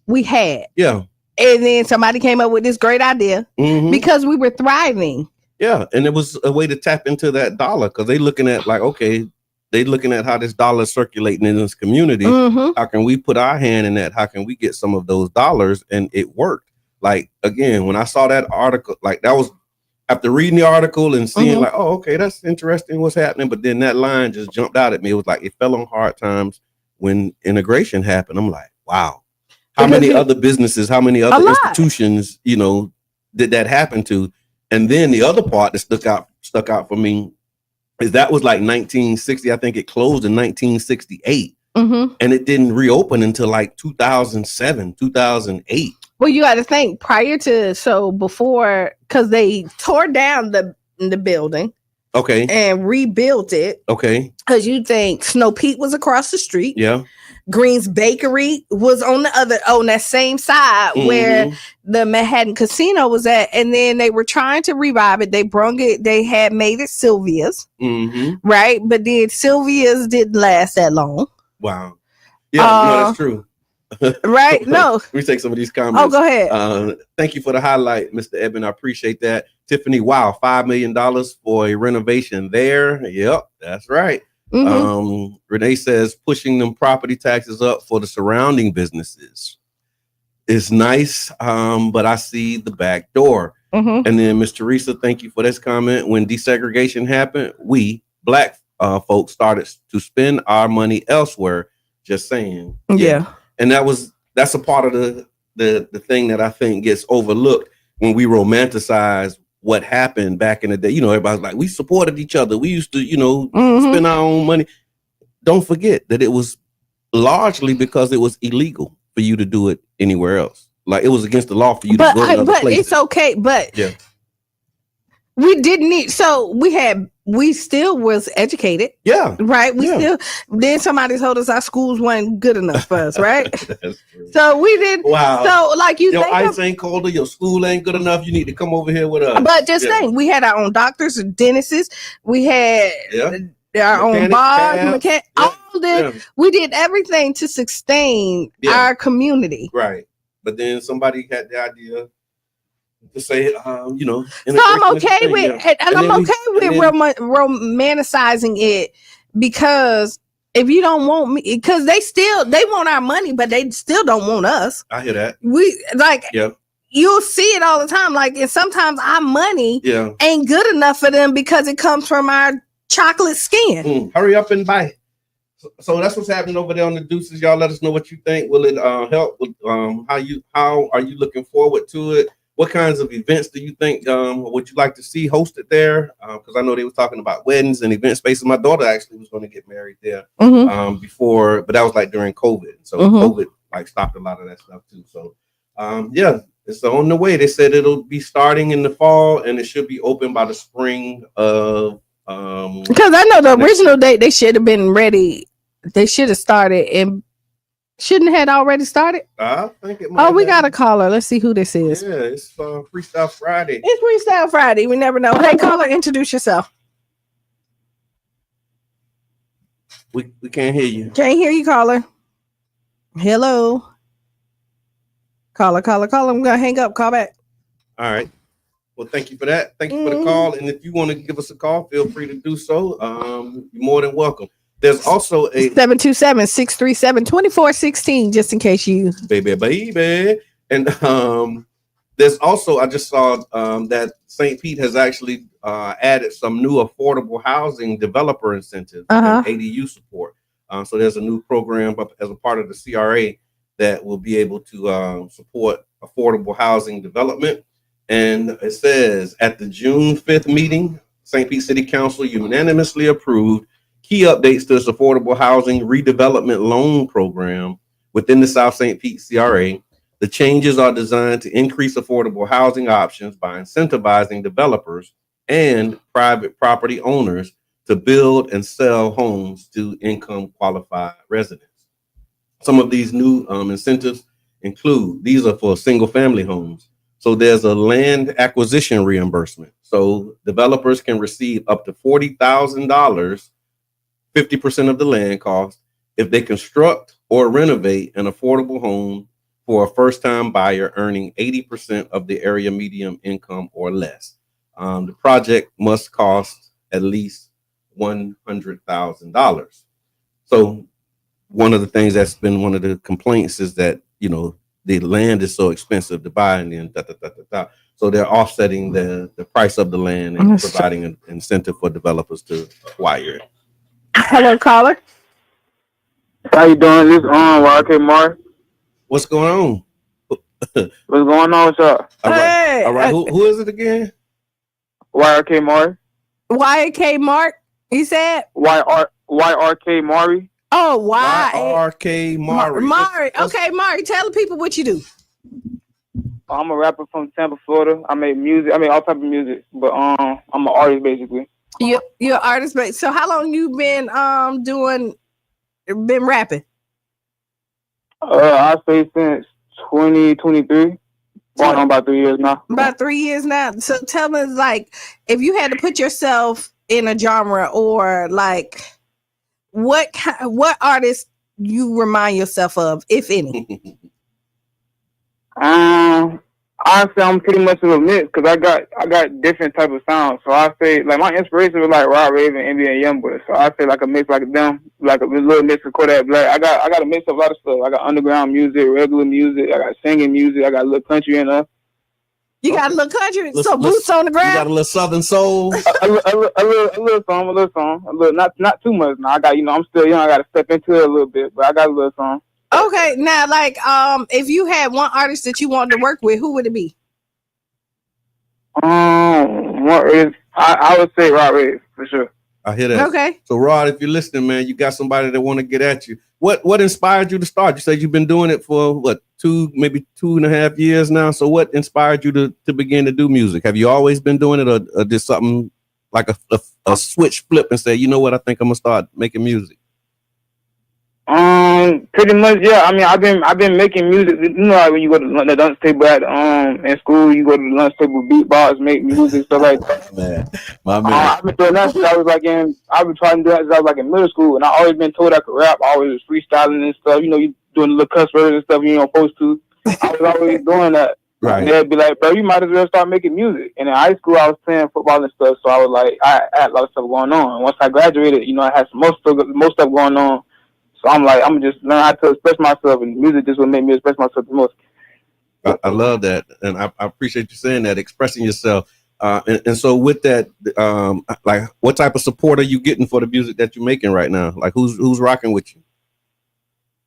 We had. Yeah. And then somebody came up with this great idea because we were thriving. Yeah. And it was a way to tap into that dollar, because they looking at like, okay, they looking at how this dollar is circulating in this community. How can we put our hand in that? How can we get some of those dollars? And it worked. Like, again, when I saw that article, like that was after reading the article and seeing like, oh, okay, that's interesting what's happening. But then that line just jumped out at me. It was like, it fell on hard times when integration happened. I'm like, wow. How many other businesses, how many other institutions, you know, did that happen to? And then the other part that stuck out for me is that was like 1960. I think it closed in 1968. And it didn't reopen until like 2007, 2008. Well, you got to think prior to, so before, because they tore down the building. Okay. And rebuilt it. Okay. Because you think Snow Pete was across the street. Yeah. Green's Bakery was on that same side where the Manhattan Casino was at, and then they were trying to revive it. They had made it Sylvia's, right? But then Sylvia's didn't last that long. Wow. Yeah, no, that's true. Right? No. Let me take some of these comments. Oh, go ahead. Thank you for the highlight, Mr. Eben. I appreciate that. Tiffany, wow, $5 million for a renovation there. Yep, that's right. Renee says pushing them property taxes up for the surrounding businesses is nice, but I see the back door. And then Miss Teresa, thank you for this comment. When desegregation happened, we black folks started to spend our money elsewhere. Just saying. Yeah. And that's a part of the thing that I think gets overlooked when we romanticize what happened back in the day. You know, everybody's like, we supported each other. We used to, you know, spend our own money. Don't forget that it was largely because it was illegal for you to do it anywhere else. Like, it was against the law for you to go to other places. It's okay. But we didn't need, so we still was educated. Yeah. Right. Then somebody told us our schools weren't good enough for us. Right. That's true. So we did. Wow. So like your ice ain't colder, your school ain't good enough. You need to come over here with us. But just think, we had our own doctors and dentists. We had our own bars, all this. We did everything to sustain our community. Right. But then somebody had the idea to say, you know, so I'm okay with, and I'm okay with romanticizing it, because if you don't want me, because they want our money, but they still don't want us. I hear that. We like, you'll see it all the time. Like, and sometimes our money ain't good enough for them because it comes from our chocolate skin. Hurry up and buy. So that's what's happening over there on the Deuces. Y'all let us know what you think. Will it help? How are you looking forward to it? What kinds of events do you think would you like to see hosted there? Because I know they were talking about weddings and event spaces. My daughter actually was going to get married there before, but that was like during COVID. So COVID like stopped a lot of that stuff too. So it's on the way. They said it'll be starting in the fall and it should be open by the spring of. Because I know the original date, they should have been ready. They should have started and shouldn't have already started. I think it might. Oh, we got a caller. Let's see who this is. Yeah, it's Freestyle Friday. It's Freestyle Friday. We never know. Hey, caller, introduce yourself. We can't hear you. Can't hear you, caller. Hello. Caller. I'm gonna hang up. Call back. All right. Well, thank you for that. Thank you for the call. And if you want to give us a call, feel free to do so. You're more than welcome. There's also a 727-637-2416, just in case you baby. And there's also, I just saw that St. Pete has actually added some new affordable housing developer incentives and ADU support. So there's a new program as a part of the CRA that will be able to support affordable housing development. And it says at the June 5th meeting, St. Pete City Council unanimously approved key updates to this affordable housing redevelopment loan program within the South St. Pete CRA. The changes are designed to increase affordable housing options by incentivizing developers and private property owners to build and sell homes to income qualified residents. Some of these new incentives include, these are for single family homes. So there's a land acquisition reimbursement. So developers can receive up to $40,000, 50% of the land cost, if they construct or renovate an affordable home for a first-time buyer earning 80% of the area median income or less. The project must cost at least $100,000. So one of the things that's been one of the complaints is that, the land is so expensive to buy, and then so they're offsetting the price of the land and providing an incentive for developers to acquire it. Hello, caller. How you doing? This YRK Mark. What's going on? What's going on, sir? All right. Who is it again? YRK Mark. YRK Mark. He said YRK Mari. Oh, YRK Mari. Mari. Okay, Mari, tell the people what you do. I'm a rapper from Tampa, Florida. I make music. I make all type of music, but I'm an artist basically. You're an artist, but so how long you been rapping? I say since 2023. Going on about 3 years now. About 3 years now. So tell me, like, if you had to put yourself in a genre, or like, what artist you remind yourself of, if any? Honestly, I'm pretty much of a mix because I got different type of sounds. So I say like my inspiration was like Rod Raven, NBA Youngboy. So I say like a mix like them, like a little mix of Kodak Black. I got a mix of a lot of stuff. I got underground music, regular music. I got singing music. I got a little country in there. You got a little country, so boots on the ground. You got a little Southern soul. a little song. A little, not too much. Now I got, I'm still young. I got to step into it a little bit, but I got a little song. Okay, now like if you had one artist that you wanted to work with, who would it be? I would say Rod Raven for sure. I hear that. Okay. So Rod, if you're listening, man, you got somebody that want to get at you. What inspired you to start? You said you've been doing it for maybe 2.5 years now. So what inspired you to begin to do music? Have you always been doing it, or did something like a switch flip and say, you know what, I think I'm gonna start making music? Pretty much, yeah. I mean, I've been making music. Like when you go to the lunch table in school, you go to the lunch table, beatbox, make music, stuff like that. Man, my man. I've been doing that since I've been trying to do that since I was in middle school, and I always been told I could rap. I always was freestyling and stuff. You doing little cuss words and stuff you ain't supposed to. I was always doing that. Right. And they'd be like, bro, you might as well start making music. And in high school, I was playing football and stuff, so I was like, I had a lot of stuff going on. And once I graduated, I had some most stuff going on. So I'm like, I'm just learn how to express myself, and music just would make me express myself the most. I love that, and I appreciate you saying that, expressing yourself. And so with that, like, what type of support are you getting for the music that you're making right now? Like, who's rocking with you?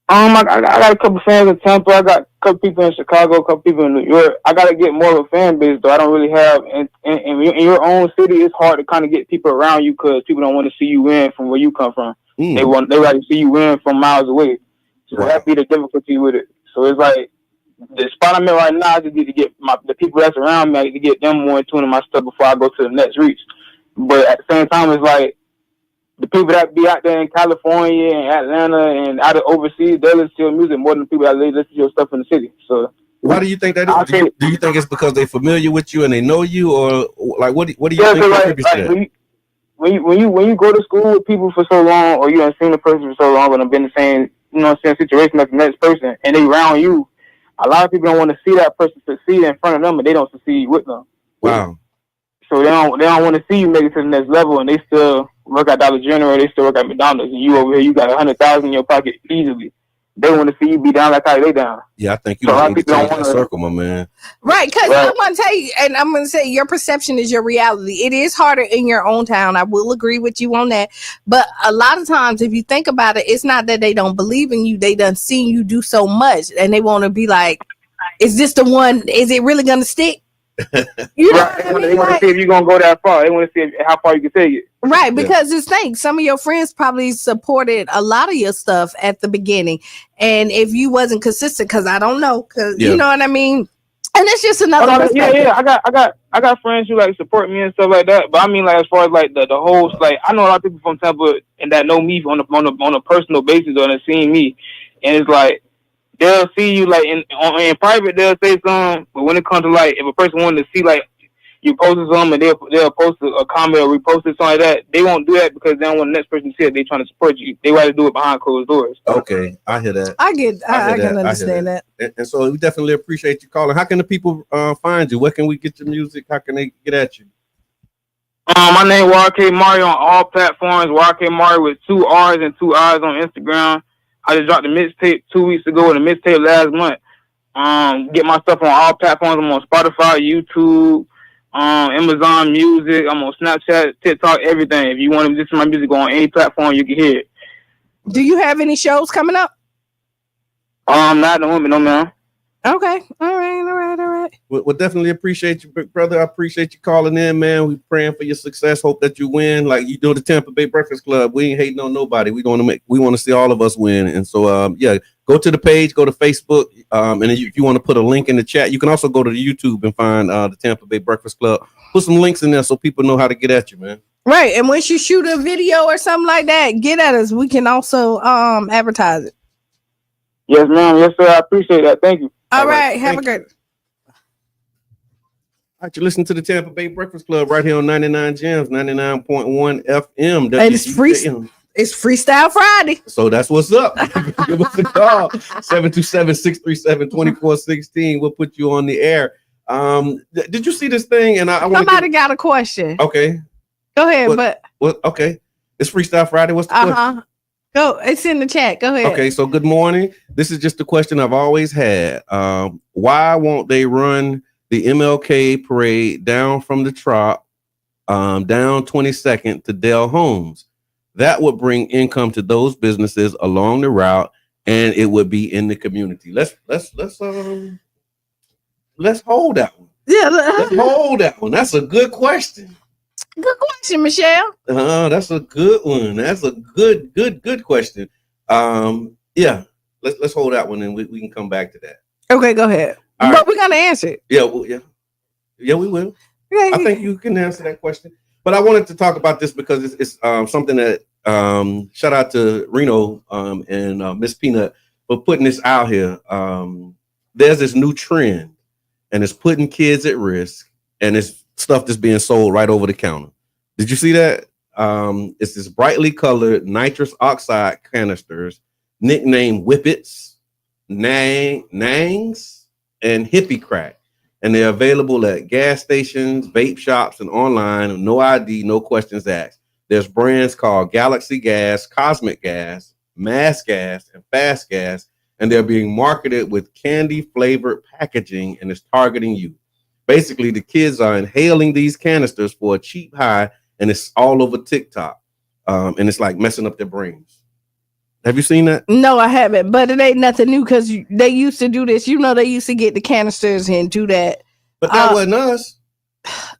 I got a couple fans in Tampa. I got a couple people in Chicago, a couple people in New York. I got to get more of a fan base, though. I don't really have, in your own city, it's hard to kind of get people around you because people don't want to see you win from where you come from. They rather see you win from miles away. So that'd be the difficulty with it. So it's like the spot I'm in right now, I just need to get the people that's around me, I need to get them more in tune to my stuff before I go to the next reach. But at the same time, it's like the people that be out there in California and Atlanta and out of overseas, they listen to your music more than the people that listen to your stuff in the city. So why do you think that is? Do you think it's because they're familiar with you and they know you, or like what do you think contributes to that? When you go to school with people for so long, or you haven't seen the person for so long, and have been the same, same situation as the next person, and they around you, a lot of people don't want to see that person succeed in front of them, and they don't succeed with them. Wow. So they don't want to see you make it to the next level, and they still work at Dollar General, they still work at McDonald's, and you over here, you got 100,000 in your pocket easily. They want to see you be down like how they down. Yeah, I think you don't need to change that circle, my man. Right, because I'm going to tell you, and I'm going to say your perception is your reality. It is harder in your own town. I will agree with you on that. But a lot of times, if you think about it, it's not that they don't believe in you. They done seen you do so much, and they want to be like, is this the one? Is it really going to stick? You know right. They want to see if you're going to go that far. They want to see how far you can take it. Right, because it's things. Some of your friends probably supported a lot of your stuff at the beginning, and if you wasn't consistent, because I don't know, because you know what I mean. And it's just another. Yeah. I got friends who like support me and stuff like that. But I mean, like as far as like the whole, like I know a lot of people from Tampa and that know me on a personal basis or they've seen me, and it's like they'll see you like in private they'll say something, but when it comes to like if a person wanted to see like you posted something and they'll post a comment or repost it, something like that, they won't do that because they don't want the next person to see it. They trying to support you. They rather do it behind closed doors. Okay, I hear that. I can understand that. And so we definitely appreciate you calling. How can the people find you? Where can we get your music? How can they get at you? My name is YK Mario on all platforms. YK Mario with 2 R's and 2 I's on Instagram. I just dropped a mixtape 2 weeks ago and a mixtape last month. Get my stuff on all platforms. I'm on Spotify, YouTube, Amazon Music. I'm on Snapchat, TikTok, everything. If you want to listen to my music on any platform, you can hear it. Do you have any shows coming up? Not at the moment, no, man. Okay. All right. We'll definitely appreciate you, big brother. I appreciate you calling in, man. We praying for your success. Hope that you win. Like you do the Tampa Bay Breakfast Club. We ain't hating on nobody. We want to see all of us win. And so, go to the page, go to Facebook. And if you want to put a link in the chat, you can also go to the YouTube and find the Tampa Bay Breakfast Club. Put some links in there so people know how to get at you, man. Right. And once you shoot a video or something like that, get at us. We can also advertise it. Yes, ma'am. Yes, sir. I appreciate that. Thank you. All right. Have a good. All right, you listen to the Tampa Bay Breakfast Club right here on 99 Gems, 99.1 FM. And it's Freestyle Friday. So that's what's up. Give us a call. 727-637-2416. We'll put you on the air. Did you see this thing? And somebody got a question. Okay. Go ahead, okay. It's Freestyle Friday. What's the question? Go. It's in the chat. Go ahead. Okay, so good morning. This is just a question I've always had. Why won't they run the MLK parade down from the Trop, down 22nd to Dell Homes? That would bring income to those businesses along the route, and it would be in the community. Let's hold that one. Yeah, let's hold that one. That's a good question. Good question, Michelle. That's a good one. That's a good question. Yeah, let's hold that one, and we can come back to that. Okay, go ahead. All but right. we're gonna answer it. Yeah, we will. I think you can answer that question. But I wanted to talk about this because it's something that shout out to Reno and Miss Peanut for putting this out here. There's this new trend, and it's putting kids at risk, and it's stuff that's being sold right over the counter. Did you see that? It's this brightly colored nitrous oxide canisters, nicknamed Whippets, Nangs, and Hippie Crack. And they're available at gas stations, vape shops, and online. No ID, no questions asked. There's brands called Galaxy Gas, Cosmic Gas, Mass Gas, and Fast Gas. And they're being marketed with candy-flavored packaging, and it's targeting you. Basically, the kids are inhaling these canisters for a cheap high, and it's all over TikTok. And it's like messing up their brains. Have you seen that? No, I haven't, but it ain't nothing new because they used to do this. You know, they used to get the canisters and do that. But that wasn't us.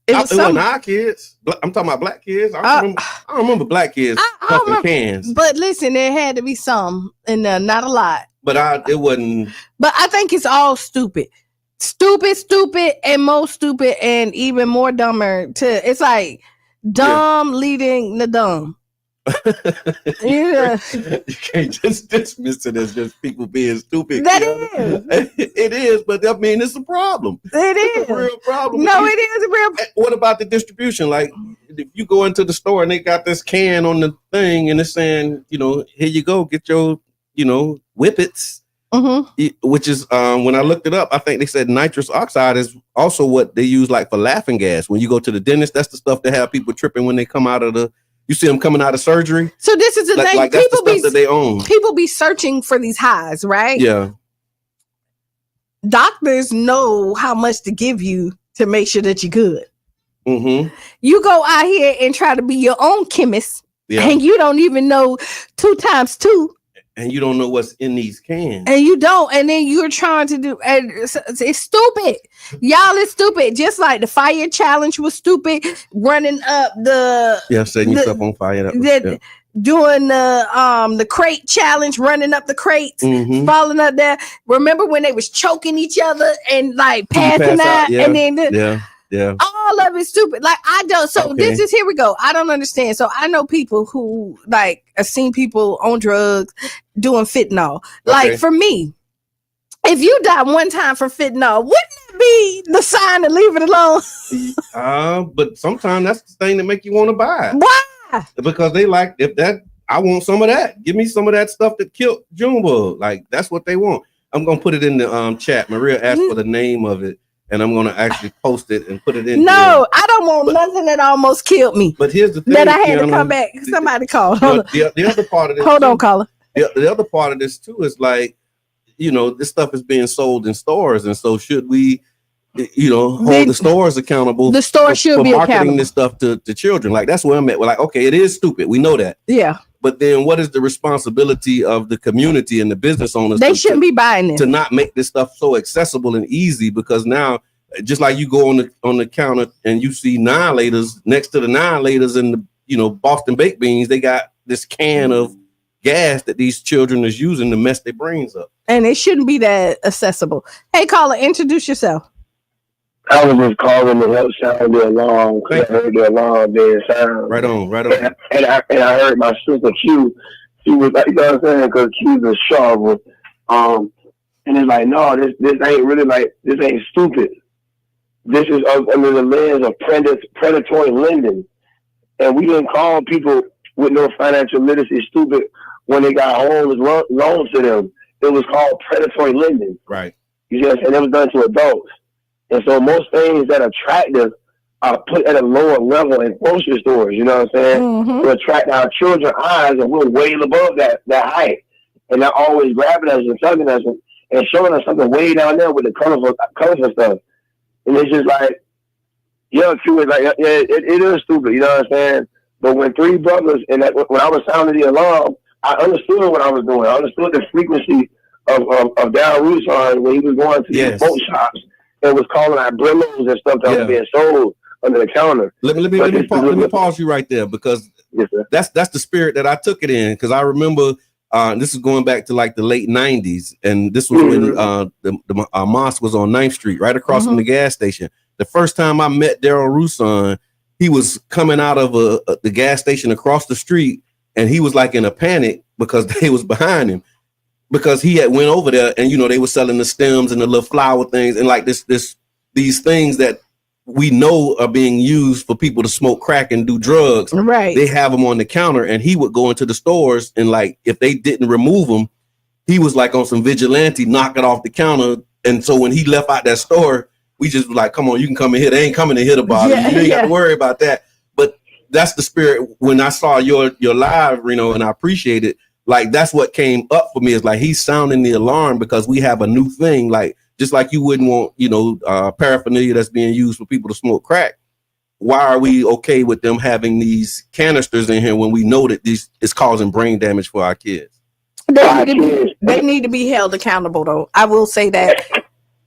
It wasn't our kids. I'm talking about black kids. I remember black kids puffing cans. But listen, there had to be some, and not a lot. But it wasn't. But I think it's all stupid. Stupid, and more stupid, and even more dumber. It's like dumb leading the dumb. Yeah, you can't just dismiss it as just people being stupid. That is. It is, but I mean, it's a problem. It's a real problem. No, it is a real. What about the distribution? Like, if you go into the store and they got this can on the thing and it's saying, here you go, get your, Whippets. which is when I looked it up, I think they said nitrous oxide is also what they use like for laughing gas. When you go to the dentist, that's the stuff that have people tripping when they come out of you see them coming out of surgery. So this is the thing. Like that's the stuff that they own. People be searching for these highs, right? Yeah. Doctors know how much to give you to make sure that you're good. You go out here and try to be your own chemist, and you don't even know 2 times 2. And you don't know what's in these cans. And you don't. And then you're trying to do, and it's stupid. Y'all is stupid. Just like the fire challenge was stupid. Running up setting yourself on fire. Doing the crate challenge, running up the crates, falling up there. Remember when they was choking each other and like passing out? And then all of it stupid. Like I don't. So this is, here we go. I don't understand. So I know people who like I've seen people on drugs doing fentanyl. Like for me, if you die one time from fentanyl, wouldn't it be the sign to leave it alone? But sometimes that's the thing that make you want to buy it. Why? Because they like, I want some of that. Give me some of that stuff that killed Junebug. Like that's what they want. I'm gonna put it in the chat. Maria asked for the name of it. And I'm going to actually post it and put it in. No, I don't want nothing that almost killed me. But here's the thing. That I had to come back. Somebody called. The other part of this. Hold on, caller. The other part of this too is like, this stuff is being sold in stores. And so should we, hold the stores accountable? The store should be marketing accountable. This stuff to children. Like that's where I'm at. We're like, okay, it is stupid. We know that. Yeah. But then what is the responsibility of the community and the business owners? They shouldn't be buying it. To not make this stuff so accessible and easy, because now, just like you go on the counter and you see 9-laters next to the 9-laters and the Boston baked beans, they got this can of gas that these children is using to mess their brains up. And it shouldn't be that accessible. Hey, caller, introduce yourself. I was just calling to help sound the alarm because I heard the alarm being sound. Right on. And I heard my sister Q. She was like, you know what I'm saying? Because Q's a sharp. And it's like, no, this ain't really like, this ain't stupid. This is under the lens of predatory lending. And we didn't call people with no financial literacy stupid when they got homes loans to them. It was called predatory lending. Right. You see what I'm saying? It was done to adults. And so most things that are attractive are put at a lower level in grocery stores, you know what I'm saying? To attract our children's eyes, and we're way above that height. And they're always grabbing us and tugging us and showing us something way down there with the colorful stuff. And it's just like, Q is like, it is stupid, you know what I'm saying? But when 3 brothers, and when I was sounding the alarm, I understood what I was doing. I understood the frequency of Down Rousson when he was going to these boat shops and was calling out Brillos and stuff that was being sold under the counter. Let me pause you right there, because that's the spirit that I took it in. Because I remember this is going back to like the late 90s, and this was when the mosque was on 9th Street, right across from the gas station. The first time I met Daryl Rousson, he was coming out of the gas station across the street, and he was like in a panic because they was behind him, because he had went over there and they were selling the stems and the little flower things and like these things that we know are being used for people to smoke crack and do drugs. Right. They have them on the counter, and he would go into the stores, and like if they didn't remove them, he was like on some vigilante, knock it off the counter. And so when he left out that store, we just was like, come on, you can come in here. They ain't coming to hit about it. You ain't got to worry about that. But that's the spirit. When I saw your live, Reno, and I appreciate it. Like that's what came up for me, is like he's sounding the alarm, because we have a new thing. Like just like you wouldn't want, paraphernalia that's being used for people to smoke crack. Why are we okay with them having these canisters in here when we know that this is causing brain damage for our kids? They need to be held accountable, though. I will say that.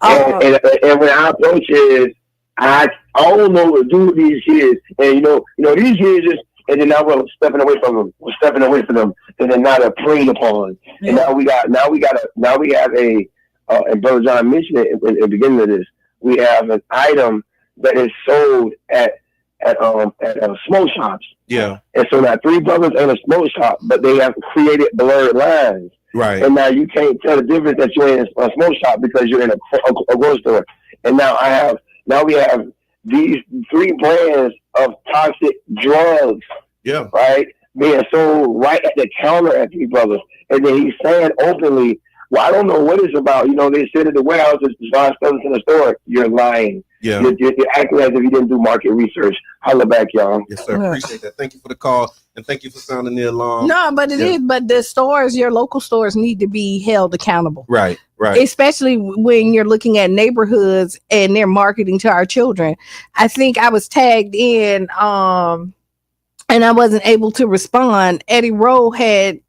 And when I approach it, I don't know what to do with these kids. And these kids just, and then now we're stepping away from them. We're stepping away from them, and then now they're preyed upon. Yeah. And now we have a and Brother John mentioned it in the beginning of this. We have an item that is sold at smoke shops. Yeah. And so now 3 brothers in a smoke shop, but they have created blurred lines. Right. And now you can't tell the difference that you're in a smoke shop because you're in a grocery store. And now we have these 3 brands of toxic drugs. Yeah. Right? Being sold right at the counter at 3 brothers. And then he's saying openly, Well, I don't know what it's about. They said at the warehouse is stuff in the store. You're lying. Yeah. You're acting as if you didn't do market research. Holla back, y'all. Yes, sir. Appreciate that. Thank you for the call, and thank you for sounding the alarm. No, but it is. But the stores, your local stores, need to be held accountable. Right. Especially when you're looking at neighborhoods and they're marketing to our children. I think I was tagged in, and I wasn't able to respond. Eddie Rowe had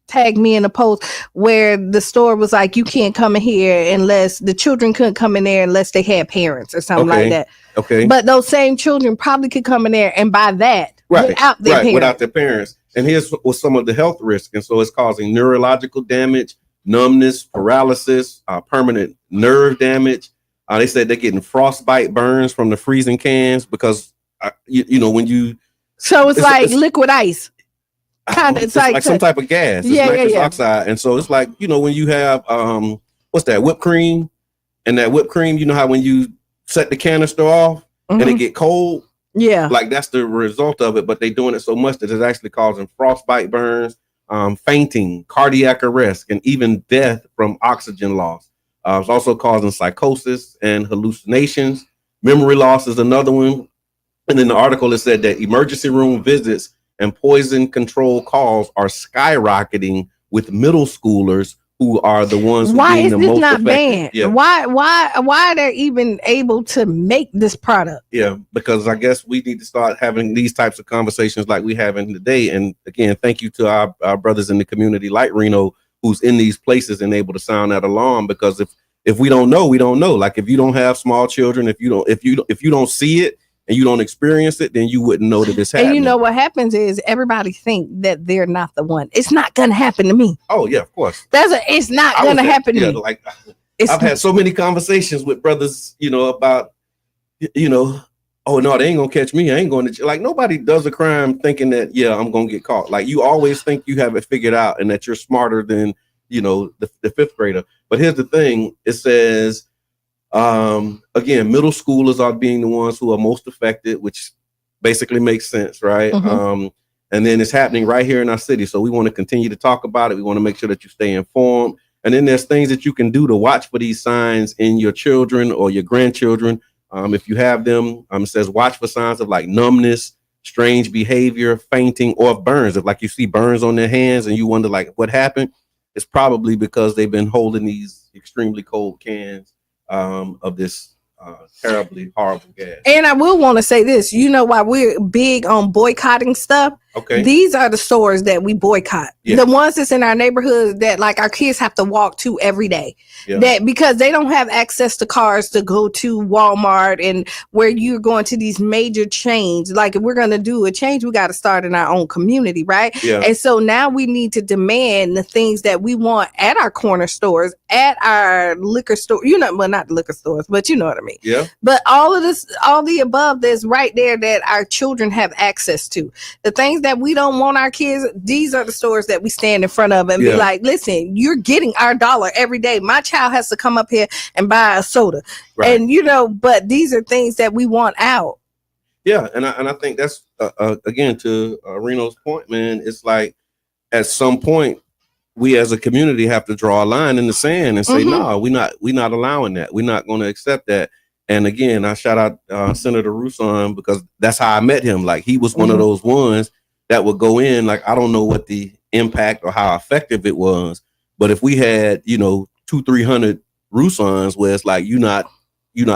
tagged me in a post where the store was like, you can't come in here unless the children couldn't come in there unless they had parents or something like that. Okay. But those same children probably could come in there and buy that without their parents. And here's what some of the health risks. And so it's causing neurological damage, numbness, paralysis, permanent nerve damage. They said they're getting frostbite burns from the freezing cans because when you. So it's like liquid ice. Kind of, it's like some type of gas. It's nitrous oxide. And so it's like, when you have what's that, whipped cream, and that whipped cream, you know how when you set the canister off and it get cold, like that's the result of it. But they're doing it so much that it's actually causing frostbite burns, fainting, cardiac arrest, and even death from oxygen loss. It's also causing psychosis and hallucinations. Memory loss is another one. And in the article it said that emergency room visits and poison control calls are skyrocketing with middle schoolers who are the ones who why is the this most not affected. banned? Yeah. Why they're even able to make this product? Yeah, because I guess we need to start having these types of conversations like we having today. And again, thank you to our brothers in the community like Reno, who's in these places and able to sound that alarm. Because if we don't know, we don't know. Like if you don't have small children, if you don't see it and you don't experience it, then you wouldn't know that it's happening. And what happens is everybody think that they're not the one. It's not gonna happen to me. Oh yeah, of course. It's not gonna happen to me. Like I've had so many conversations with brothers, about, oh no, they ain't gonna catch me. I ain't going to, like, nobody does a crime thinking that, I'm gonna get caught. Like you always think you have it figured out and that you're smarter than, the fifth grader. But here's the thing, it says, again, middle schoolers are being the ones who are most affected, which basically makes sense, right? And then it's happening right here in our city. So we want to continue to talk about it. We want to make sure that you stay informed. And then there's things that you can do to watch for these signs in your children or your grandchildren. If you have them, it says watch for signs of like numbness, strange behavior, fainting, or burns. If like you see burns on their hands and you wonder like what happened, it's probably because they've been holding these extremely cold cans of this terribly horrible gas. And I will want to say this, why we're big on boycotting stuff? Okay. These are the stores that we boycott. Yeah. The ones that's in our neighborhood that like our kids have to walk to every day. Yeah. That because they don't have access to cars to go to Walmart and where you're going to these major chains. Like if we're going to do a change, we got to start in our own community, right? Yeah. And so now we need to demand the things that we want at our corner stores, at our liquor store, well, not liquor stores, but you know what I mean. Yeah. But all of this, all the above, there's right there that our children have access to. The things that we don't want our kids, these are the stores that we stand in front of and be like, listen, you're getting our $1 every day. My child has to come up here and buy a soda. Right. And, but these are things that we want out. Yeah. And I think that's, again, to Reno's point, man, it's like at some point, we as a community have to draw a line in the sand and say, no, we're not allowing that. We're not going to accept that. And again, I shout out Senator Rousseau because that's how I met him. Like he was one of those ones that would go in. Like, I don't know what the impact or how effective it was, but if we had, 200-300 Roussans where it's like, you're not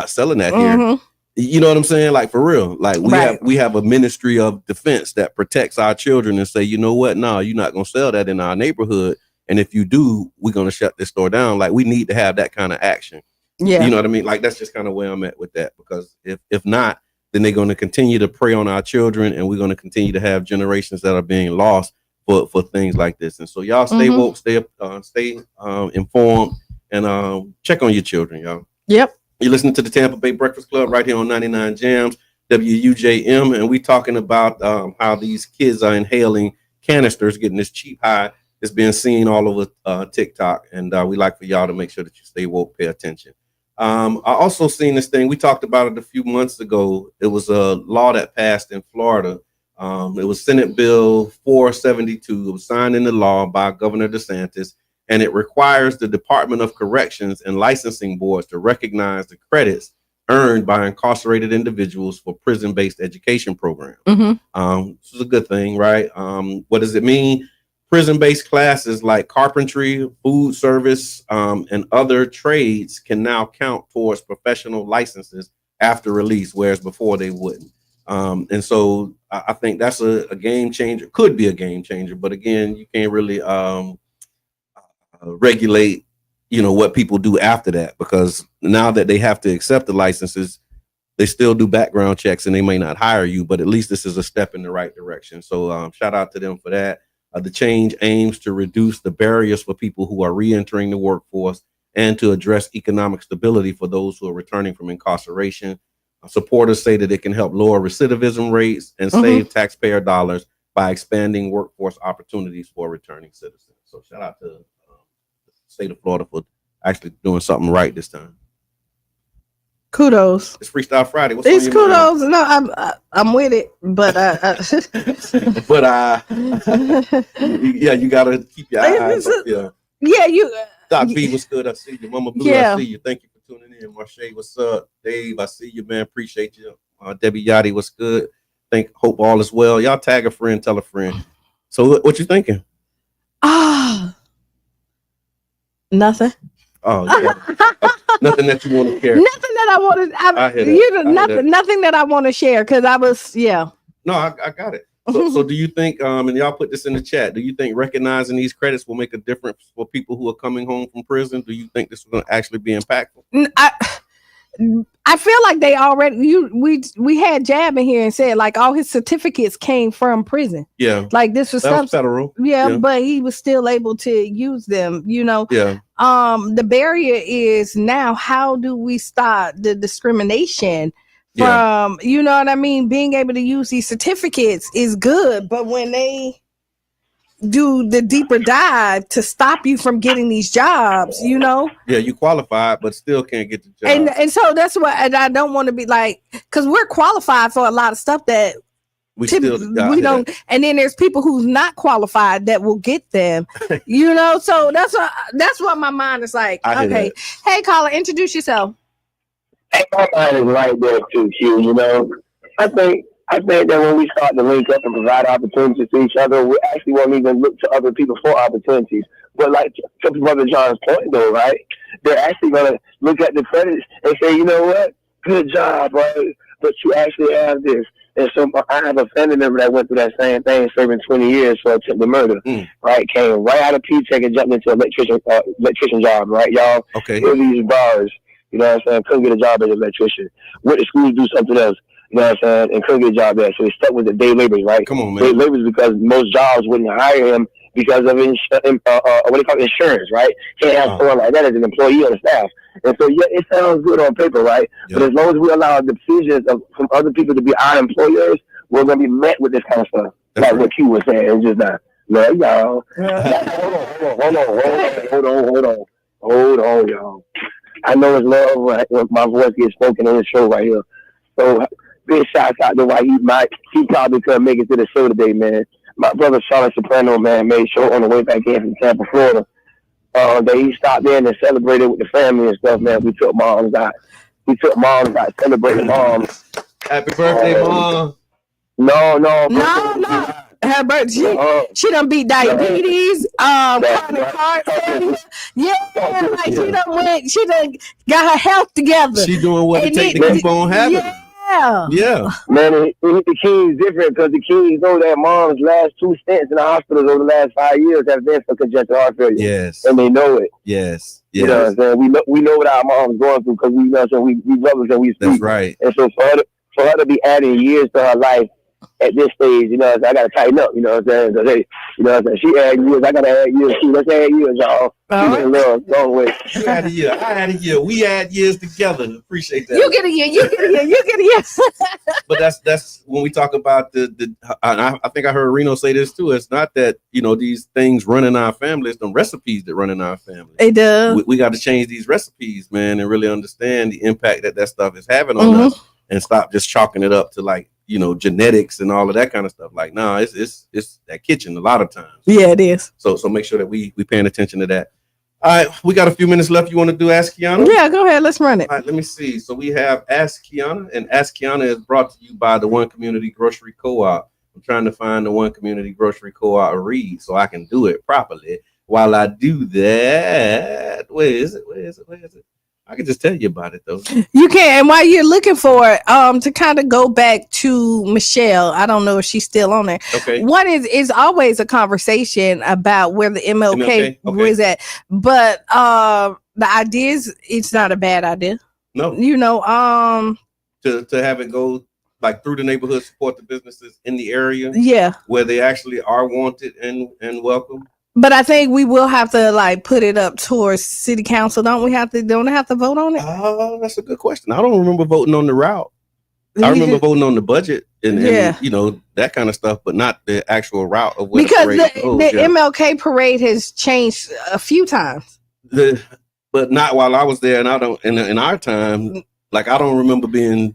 selling that here. You know what I'm saying? Like for real, like we have a ministry of defense that protects our children and say, you know what? No, you're not going to sell that in our neighborhood. And if you do, we're going to shut this store down. Like we need to have that kind of action. Yeah. You know what I mean? Like, that's just kind of where I'm at with that, because if not, then they're going to continue to prey on our children and we're going to continue to have generations that are being lost for things like this. And so y'all stay woke, stay informed, and check on your children, y'all. Yep. You're listening to the Tampa Bay Breakfast Club right here on 99 Jams, WUJM, and we talking about how these kids are inhaling canisters, getting this cheap high. It's being seen all over TikTok, and we like for y'all to make sure that you stay woke, pay attention. I also seen this thing. We talked about it a few months ago. It was a law that passed in Florida. It was Senate Bill 472. It was signed into law by Governor DeSantis, and it requires the Department of Corrections and licensing boards to recognize the credits earned by incarcerated individuals for prison-based education programs. This is a good thing, right? What does it mean? Prison-based classes like carpentry, food service, and other trades can now count towards professional licenses after release, whereas before they wouldn't. And so I think that's a game changer, could be a game changer, but again, you can't really regulate, what people do after that, because now that they have to accept the licenses, they still do background checks and they may not hire you, but at least this is a step in the right direction. So shout out to them for that. The change aims to reduce the barriers for people who are re-entering the workforce and to address economic stability for those who are returning from incarceration. Supporters say that it can help lower recidivism rates and save taxpayer dollars by expanding workforce opportunities for returning citizens. So shout out to the state of Florida for actually doing something right this time. Kudos. It's Freestyle Friday. What's it's kudos. Mind? No, I'm with it, but yeah, you gotta keep your eyes up. Yeah, you. Doc B, what's good? I see you. Mama Blue, I see you. Thank you for tuning in. Marche, what's up? Dave, I see you, man. Appreciate you. Debbie Yachty, what's good? Hope all is well. Y'all tag a friend, tell a friend. So what you thinking? Nothing. Oh, yeah. Nothing that you want to share. Nothing that I want to. Nothing that I want to share because I was No, I got it. So do you think, and y'all put this in the chat, do you think recognizing these credits will make a difference for people who are coming home from prison? Do you think this is going to actually be impactful? I feel like they already we had Jab in here and said like all his certificates came from prison. Yeah, like this was federal. Yeah, but he was still able to use them. Yeah. The barrier is now how do we stop the discrimination from you know what I mean? Being able to use these certificates is good, but when they do the deeper dive to stop you from getting these jobs, Yeah, you qualified, but still can't get the job. And so that's what, and I don't want to be like, because we're qualified for a lot of stuff that we don't. And then there's people who's not qualified that will get them, So that's what my mind is like. Okay, hey, caller, introduce yourself. Hey, my mind is right there too, Q. I think that when we start to link up and provide opportunities to each other, we actually won't even look to other people for opportunities. But like to Brother John's point, though, right? They're actually going to look at the credits and say, you know what? Good job, right? But you actually have this. And so I have a family member that went through that same thing, serving 20 years for attempted murder, right? Came right out of P-Tech and jumped into an electrician job, right, y'all? Okay. These bars, you know what I'm saying? Couldn't get a job as an electrician. Went to school to do something else. You know what I'm saying? And couldn't get a job there. So he stuck with the day laborers, right? Come on, man. Day laborers because most jobs wouldn't hire him because of insurance, right? Can't have someone like that as an employee on the staff. And so, yeah, it sounds good on paper, right? Yep. But as long as we allow decisions from other people to be our employers, we're going to be met with this kind of stuff. That's like what Q was saying. It's just not. No, y'all. Hold on, y'all. I know it's love when my voice gets spoken on the show right here. So, big shout out to why he probably couldn't make it to the show today, man. My brother Charlotte Soprano, man, made sure on the way back in from Tampa, Florida, that he stopped in and celebrated with the family and stuff, man. We took moms out. Celebrating moms. Happy birthday, Mom. No. Her birthday, she done beat diabetes, chronic heart failure. Yeah, like she done got her health together. She doing what it takes to keep on having. Yeah. Man, the King's different because the Kings know that mom's last 2 stints in the hospital over the last 5 years have been for congestive heart failure. Yes. And they know it. Yes. You know what I'm saying? We know what our mom's going through because we brothers and we speak. That's right. And so for her to be adding years to her life at this stage, you know what I'm saying? I gotta tighten up, you know what I'm saying? Because, hey, you know what I'm saying? She add years, I gotta add years too. Let's add years, y'all. Long way. You add a year, I add a year. We add years together. Appreciate that. You get a year. But that's when we talk about I think I heard Reno say this too. It's not that, these things run in our family, it's the recipes that run in our family. It does. We got to change these recipes, man, and really understand the impact that stuff is having on us and stop just chalking it up to like, genetics and all of that kind of stuff. Like, it's that kitchen a lot of times. Yeah, it is. So make sure that we paying attention to that. All right, we got a few minutes left. You want to do Ask Qiana? Yeah, go ahead. Let's run it. All right, let me see. So we have Ask Qiana, and Ask Qiana is brought to you by the One Community Grocery Co-op. I'm trying to find the One Community Grocery Co-op read so I can do it properly. While I do that, where is it? I can just tell you about it though. You can, and while you're looking for it, to kind of go back to Michelle, I don't know if she's still on there. Okay. One is always a conversation about where the MLK was at, but the ideas, it's not a bad idea. No, to have it go like through the neighborhood, support the businesses in the area, where they actually are wanted and welcome. But I think we will have to like put it up towards city council. Don't they have to vote on it? Oh, that's a good question. I don't remember voting on the route. I remember voting on the budget and that kind of stuff, but not the actual route of where because the MLK parade has changed a few times. But not while I was there, and I don't in our time. Like I don't remember being.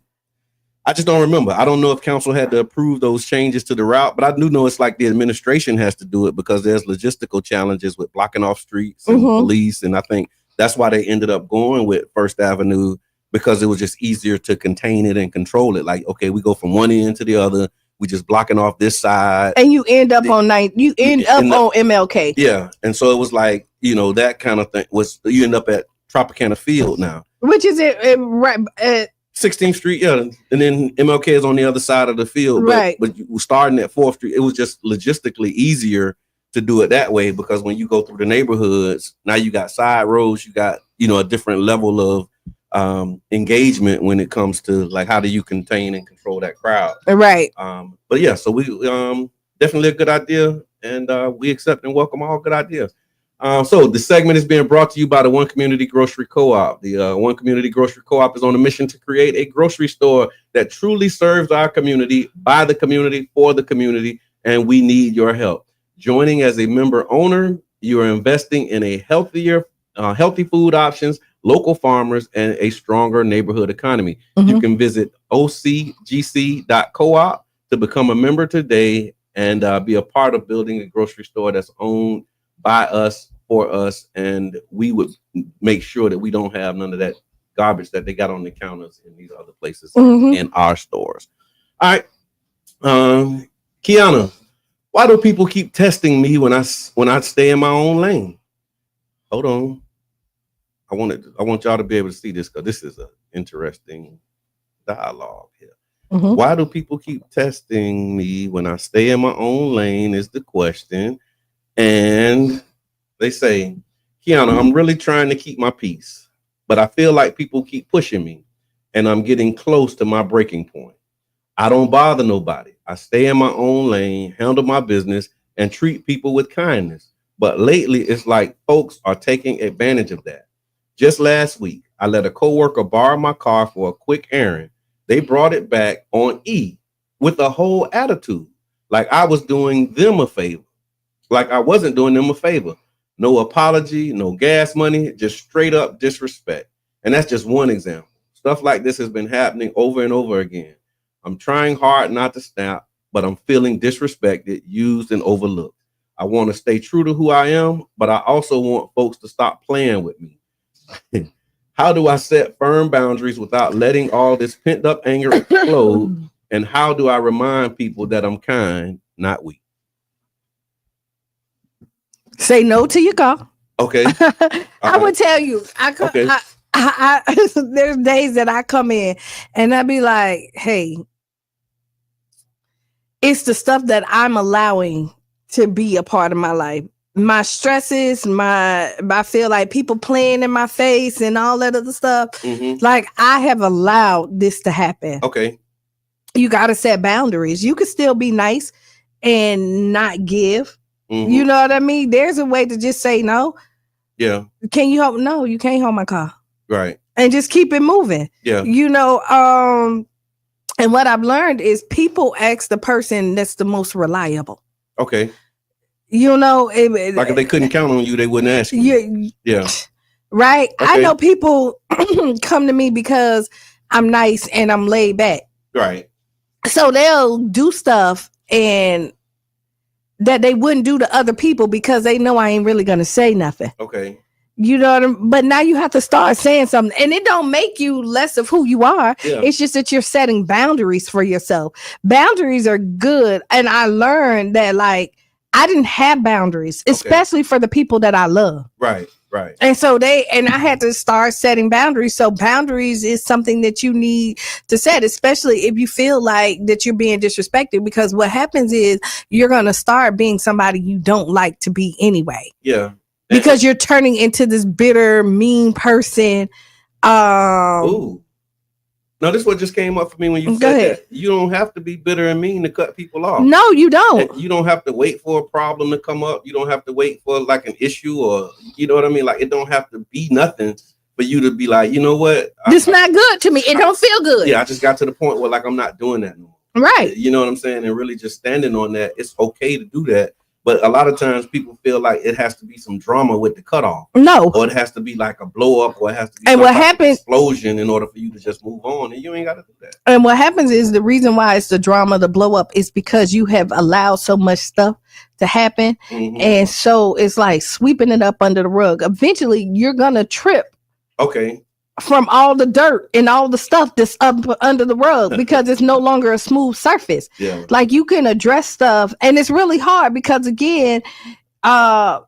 I just don't remember. I don't know if council had to approve those changes to the route, but I do know it's like the administration has to do it because there's logistical challenges with blocking off streets and police. And I think that's why they ended up going with First Avenue because it was just easier to contain it and control it. Like, okay, we go from one end to the other. We just blocking off this side. And you end up on MLK. Yeah. And so it was like, that kind of thing you end up at Tropicana Field now. Which is it right 16th Street, and then MLK is on the other side of the field. Right. But starting at 4th Street, it was just logistically easier to do it that way because when you go through the neighborhoods, now you got side roads, you got, a different level of engagement when it comes to like how do you contain and control that crowd. Right. But yeah, so we definitely a good idea, and we accept and welcome all good ideas. So the segment is being brought to you by the One Community Grocery Co-op. The One Community Grocery Co-op is on a mission to create a grocery store that truly serves our community, by the community, for the community, and we need your help. Joining as a member owner, you are investing in a healthy food options, local farmers, and a stronger neighborhood economy. You can visit ocgc.coop to become a member today and be a part of building a grocery store that's owned by us, for us, and we would make sure that we don't have none of that garbage that they got on the counters in these other places in our stores. All right, Qiana, why do people keep testing me when I stay in my own lane? Hold on, I want y'all to be able to see this because this is an interesting dialogue here. Why do people keep testing me when I stay in my own lane is the question. And they say, Qiana, I'm really trying to keep my peace, but I feel like people keep pushing me and I'm getting close to my breaking point. I don't bother nobody. I stay in my own lane, handle my business, and treat people with kindness. But lately, it's like folks are taking advantage of that. Just last week, I let a coworker borrow my car for a quick errand. They brought it back on E with a whole attitude, like I was doing them a favor. Like I wasn't doing them a favor. No apology, no gas money, just straight up disrespect. And that's just one example. Stuff like this has been happening over and over again. I'm trying hard not to snap, but I'm feeling disrespected, used, and overlooked. I want to stay true to who I am, but I also want folks to stop playing with me. How do I set firm boundaries without letting all this pent up anger explode? And how do I remind people that I'm kind, not weak? Say no to your car. Okay. I would tell you. There's days that I come in and I be like, hey, it's the stuff that I'm allowing to be a part of my life. My stresses, I feel like people playing in my face and all that other stuff. Like I have allowed this to happen. Okay. You got to set boundaries. You can still be nice and not give. You know what I mean? There's a way to just say no. Yeah. Can you hold? No, you can't hold my car. Right. And just keep it moving. Yeah. And what I've learned is people ask the person that's the most reliable. Okay. Like if they couldn't count on you, they wouldn't ask you. Yeah. Right. Okay. I know people come to me because I'm nice and I'm laid back. Right. So they'll do stuff and that they wouldn't do to other people because they know I ain't really going to say nothing. Okay. You know what I mean? But now you have to start saying something, and it don't make you less of who you are. Yeah. It's just that you're setting boundaries for yourself. Boundaries are good. And I learned that, like, I didn't have boundaries, especially for the people that I love. Right. And so I had to start setting boundaries. So boundaries is something that you need to set, especially if you feel like that you're being disrespected, because what happens is you're going to start being somebody you don't like to be anyway. Yeah. Because you're turning into this bitter, mean person. Ooh. No, this is what just came up for me when you said that. You don't have to be bitter and mean to cut people off. No, you don't. And you don't have to wait for a problem to come up. You don't have to wait for like an issue, or you know what I mean? Like, it don't have to be nothing for you to be like, you know what? This not good to me. It don't feel good. Yeah, I just got to the point where like I'm not doing that no more. Right. You know what I'm saying? And really just standing on that. It's okay to do that. But a lot of times people feel like it has to be some drama with the cutoff. No. Or it has to be like a blow up, or it has to be and what happens, explosion in order for you to just move on. And you ain't got to do that. And what happens is the reason why it's the drama, the blow up, is because you have allowed so much stuff to happen. Mm-hmm. And so it's like sweeping it up under the rug. Eventually you're going to trip. Okay. From all the dirt and all the stuff that's up under the rug, because it's no longer a smooth surface. Yeah. Like, you can address stuff, and it's really hard because, again, a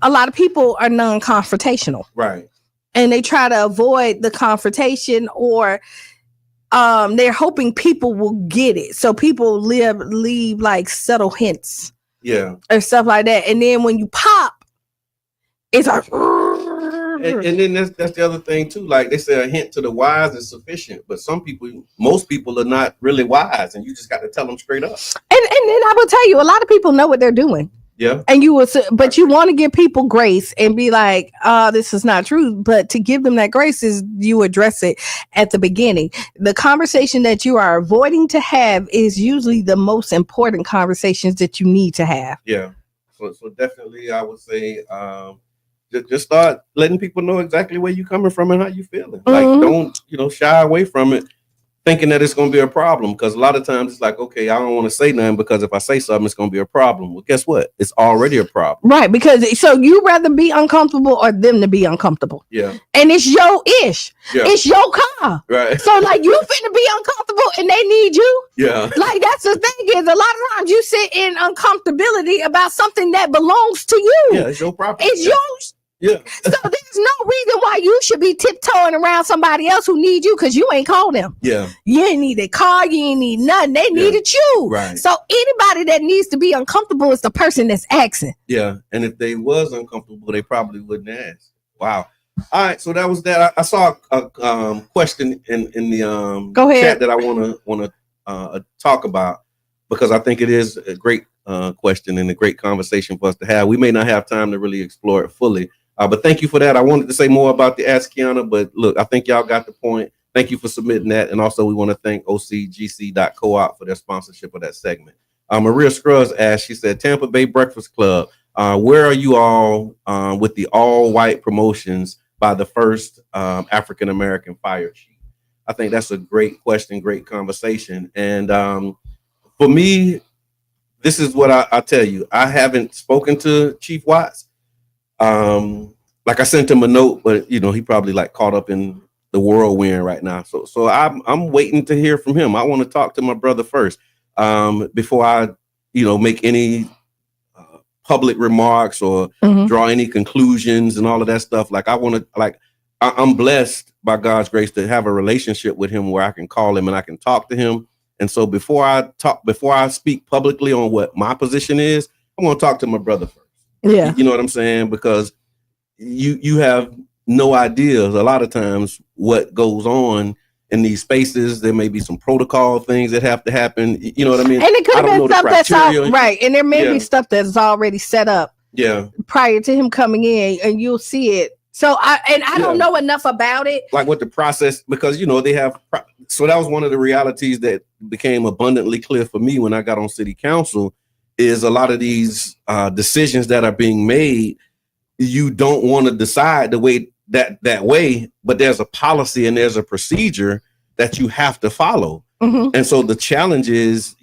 lot of people are non-confrontational. Right. And they try to avoid the confrontation, or they're hoping people will get it. So people leave like subtle hints. Yeah. Or stuff like that. And then when you pop, it's like, and then that's the other thing too. Like they say, a hint to the wise is sufficient, but most people are not really wise, and you just got to tell them straight up. And then I will tell you, a lot of people know what they're doing. Yeah. And you want to give people grace and be like, this is not true. But to give them that grace is you address it at the beginning. The conversation that you are avoiding to have is usually the most important conversations that you need to have. Yeah. So definitely I would say, just start letting people know exactly where you're coming from and how you feeling. Like, don't, shy away from it thinking that it's going to be a problem. Because a lot of times it's like, okay, I don't want to say nothing because if I say something, it's going to be a problem. Well, guess what? It's already a problem. Right. Because so you rather be uncomfortable or them to be uncomfortable. Yeah. And it's your ish. Yeah. It's your car. Right. So like, you finna be uncomfortable and they need you. Yeah. Like, that's the thing is, a lot of times you sit in uncomfortability about something that belongs to you. Yeah, it's your property. It's yours. Yeah. So there's no reason why you should be tiptoeing around somebody else who needs you, because you ain't called them. Yeah. You ain't need a car. You ain't need nothing. They needed you. Right. So anybody that needs to be uncomfortable is the person that's asking. Yeah. And if they was uncomfortable, they probably wouldn't ask. Wow. All right. So that was that. I saw a question in the Go ahead. chat that I want to talk about, because I think it is a great question and a great conversation for us to have. We may not have time to really explore it fully. But thank you for that. I wanted to say more about the Ask Qiana, but look, I think y'all got the point. Thank you for submitting that. And also we want to thank OCGC.coop for their sponsorship of that segment. Maria Scruggs asked, she said, Tampa Bay Breakfast Club, where are you all with the all-white promotions by the first African-American fire chief? I think that's a great question, great conversation. And for me, this is what I tell you. I haven't spoken to Chief Watts. Like I sent him a note, but he probably like caught up in the whirlwind right now. So I'm waiting to hear from him. I want to talk to my brother first before I, make any public remarks or draw any conclusions and all of that stuff. Like I'm blessed by God's grace to have a relationship with him where I can call him and I can talk to him. And so before I speak publicly on what my position is, I want to talk to my brother first. Yeah. You know what I'm saying? Because you have no idea a lot of times what goes on in these spaces. There may be some protocol things that have to happen. You know what I mean? And it could have been stuff that's right. And there may be stuff that's already set up. Yeah. Prior to him coming in, and you'll see it. So I don't know enough about it. Like what the process, because they have. So that was one of the realities that became abundantly clear for me when I got on city council. Is a lot of these decisions that are being made, you don't want to decide the way that way, but there's a policy and there's a procedure that you have to follow. And so the challenge is,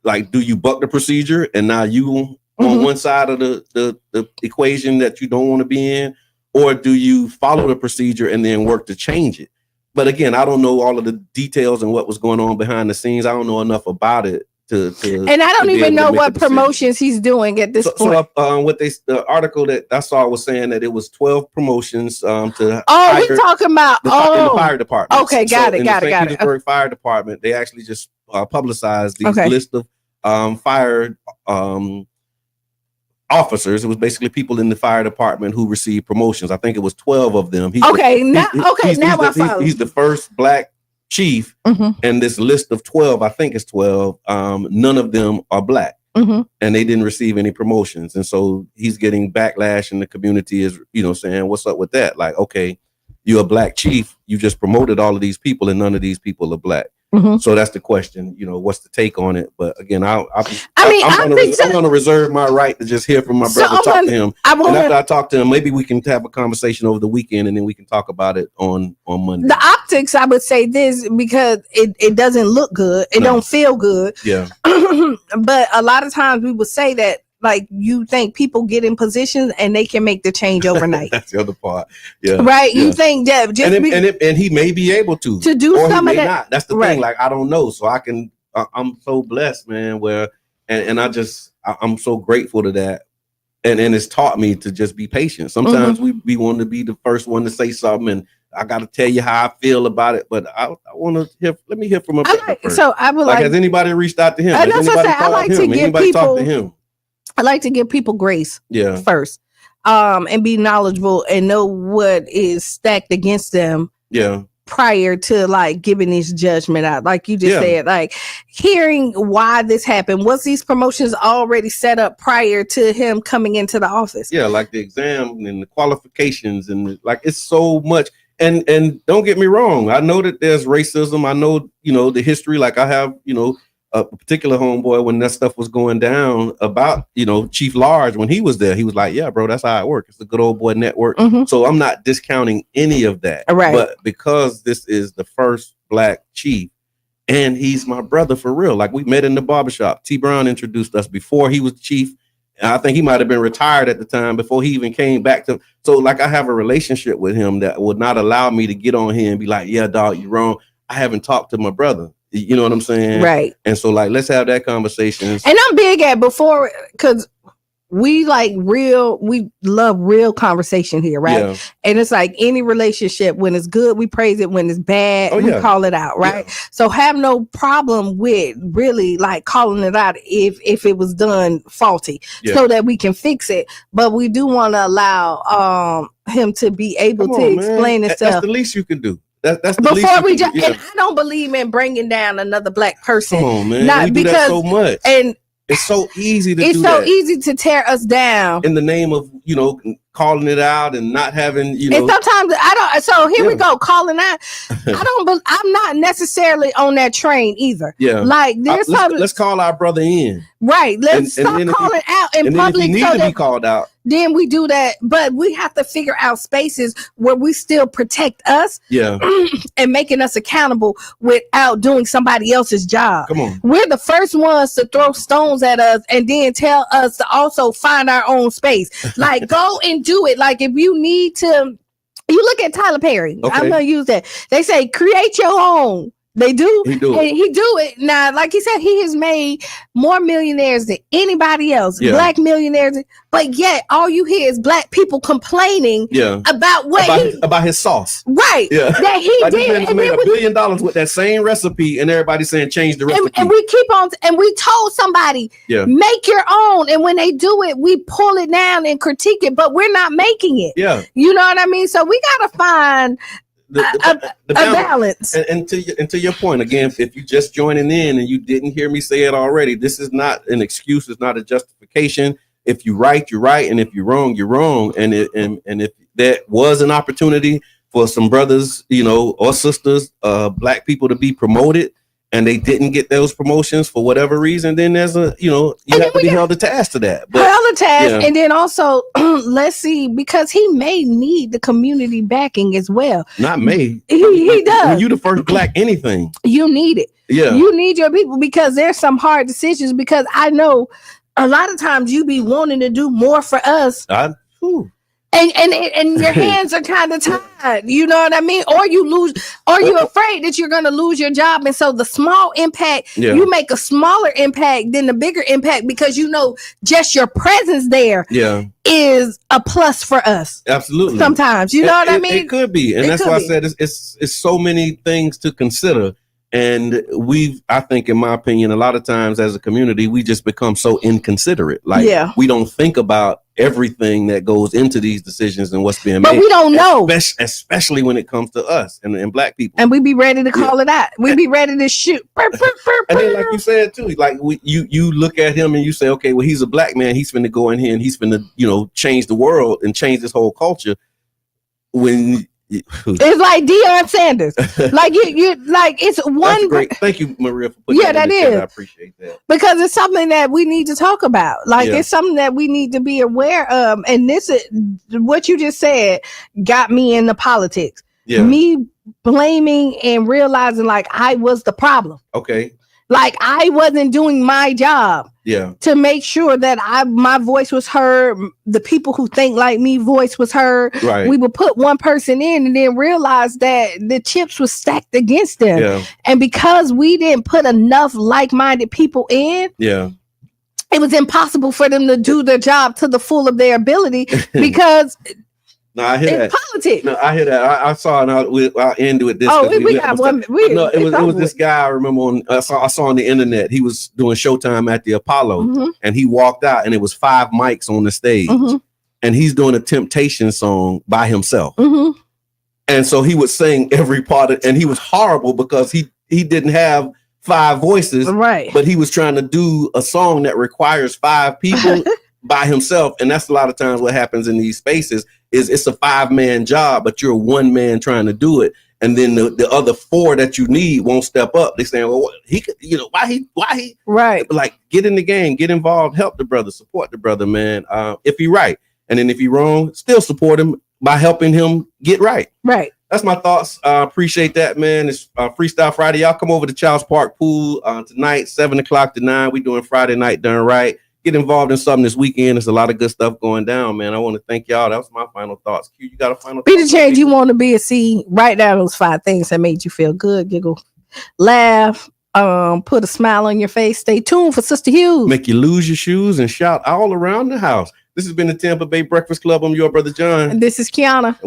like, do you buck the procedure and now you on one side of the equation that you don't want to be in, or do you follow the procedure and then work to change it? But again, I don't know all of the details and what was going on behind the scenes. I don't know enough about it to and I don't even know what promotions he's doing at this point. So the article that I saw was saying that it was 12 promotions to we're talking about in the fire department. Okay, got it. Fire department, they actually just publicized these list of fire officers. It was basically people in the fire department who received promotions. I think it was 12 of them. Now I follow. He's the first black chief, and this list of 12, I think it's 12. None of them are black, and they didn't receive any promotions, and so he's getting backlash, and the community is, saying, "What's up with that?" Like, okay, you're a black chief, you just promoted all of these people, and none of these people are black. So that's the question, what's the take on it? But again, I'm going to reserve my right to just hear from my brother, talk to him. And after I talk to him, maybe we can have a conversation over the weekend, and then we can talk about it on Monday. The optics, I would say this, because it doesn't look good. It don't feel good. Yeah. But a lot of times we would say that, like, you think people get in positions and they can make the change overnight. That's the other part. Yeah. Right. Yeah. You think that and he may be able to do or some he of may that. Not. That's the thing. Like, I don't know. So I'm so blessed, man, I'm so grateful to that. And it's taught me to just be patient. Sometimes we want to be the first one to say something, and I got to tell you how I feel about it, but I want to hear. Let me hear from a brother first. So I would has anybody reached out to him? That's what I like to give people. Talk to him? I like to give people grace first, and be knowledgeable and know what is stacked against them prior to, like, giving this judgment out. Like you just said, like, hearing why this happened. Was these promotions already set up prior to him coming into the office? Yeah, like the exam and the qualifications, and like, it's so much. And don't get me wrong, I know that there's racism. I know, the history. Like, I have, a particular homeboy, when that stuff was going down about, Chief Large, when he was there, he was like, yeah, bro, that's how it works. It's a good old boy network. So I'm not discounting any of that. Right. But because this is the first black chief, and he's my brother for real. Like, we met in the barbershop. T. Brown introduced us before he was chief. And I think he might have been retired at the time before he even came back to. So, like, I have a relationship with him that would not allow me to get on here and be like, yeah, dog, you're wrong. I haven't talked to my brother. You know what I'm saying? Right. And so, like, let's have that conversation. And I'm big at before, because we love real conversation here, right? Yeah. And it's like any relationship, when it's good, we praise it. When it's bad, we call it out, right? Yeah. So have no problem with really, like, calling it out if it was done faulty, so that we can fix it. But we do want to allow him to be able to explain himself. That's the least you can do. That's the before we just. And I don't believe in bringing down another black person. Come on, man. Not we do that so much. And it's so easy to. It's do so that. Easy to tear us down in the name of, calling it out and not having, And sometimes I don't. So here we go, calling out. I'm not necessarily on that train either. Yeah. Like, there's let's call our brother in. Right. Let's stop calling out in public. If he need to be called out, then we do that. But we have to figure out spaces where we still protect us. Yeah. And making us accountable without doing somebody else's job. Come on. We're the first ones to throw stones at us and then tell us to also find our own space. Like, go and do it. Like, if you need to, you look at Tyler Perry. Okay. I'm gonna use that. They say create your own. They do. He do it. Now, like he said, he has made more millionaires than anybody else. Yeah. Black millionaires. But yet all you hear is black people complaining about his sauce. Right. Yeah. That he like did. He made $1 billion with that same recipe, and everybody saying change the recipe. And we keep on, and we told somebody, make your own. And when they do it, we pull it down and critique it, but we're not making it. Yeah. You know what I mean? So we gotta find the balance. And to your point, again, if you just joining in and you didn't hear me say it already, this is not an excuse. It's not a justification. If you're right, you're right. And if you're wrong, you're wrong. And if there was an opportunity for some brothers, or sisters, black people to be promoted, and they didn't get those promotions for whatever reason, then there's you have to be held to task to that. Held to task. And then also, let's see, because he may need the community backing as well. Not me. He does. When you the first black anything, you need it. Yeah. You need your people, because there's some hard decisions, because I know a lot of times you be wanting to do more for us. and your hands are kind of tied, you know what I mean? Or you lose, or you're afraid that you're going to lose your job. And so the small impact, you make a smaller impact than the bigger impact, because you know just your presence there is a plus for us. Absolutely. Sometimes, you know what I mean? It could be. And that's why I said it's so many things to consider. And I think, in my opinion, a lot of times as a community, we just become so inconsiderate. Like, we don't think about everything that goes into these decisions and what's being made. But we don't know. Especially when it comes to us and black people. And we be ready to call it out. We be ready to shoot. And then, like you said, too, like you look at him and you say, okay, well, he's a black man. He's finna go in here and he's finna, change the world and change this whole culture. When... It's like Deion Sanders. Like you like it's one. Great. Thank you, Maria, for putting that in the chat. I appreciate that. Because it's something that we need to talk about. Like it's something that we need to be aware of. And this is what you just said got me into politics. Yeah. Me blaming and realizing like I was the problem. Okay. Like I wasn't doing my job to make sure that my voice was heard. The people who think like me voice was heard. Right. We would put one person in and then realize that the chips was stacked against them. Yeah. And because we didn't put enough like-minded people in, it was impossible for them to do their job to the full of their ability because no, I hear it's politics. No, I hear that. I saw, and I'll end with this. Oh, we got one. No, it was this guy. I remember I saw on the internet. He was doing Showtime at the Apollo, and he walked out, and it was 5 mics on the stage, and he's doing a Temptation song by himself. And so he would sing every part of, and he was horrible because he didn't have 5 voices, right? But he was trying to do a song that requires 5 people by himself, and that's a lot of times what happens in these spaces. Is it's a 5-man job, but you're one man trying to do it, and then the other 4 that you need won't step up. They saying, "Well, he could, why he right?" Like, get in the game, get involved, help the brother, support the brother, man. If he right, and then if he wrong, still support him by helping him get right. Right. That's my thoughts. Appreciate that, man. It's Freestyle Friday. Y'all come over to Child's Park Pool tonight, 7 o'clock to 9. We doing Friday night done right. Get involved in something this weekend. There's a lot of good stuff going down, man. I want to thank y'all. That was my final thoughts. Q, you got a final be the change you want to be. Write down those 5 things that made you feel good, giggle, laugh, put a smile on your face. Stay tuned for Sister Hughes. Make you lose your shoes and shout all around the house. This has been the Tampa Bay Breakfast Club. I'm your brother John. And this is Qiana.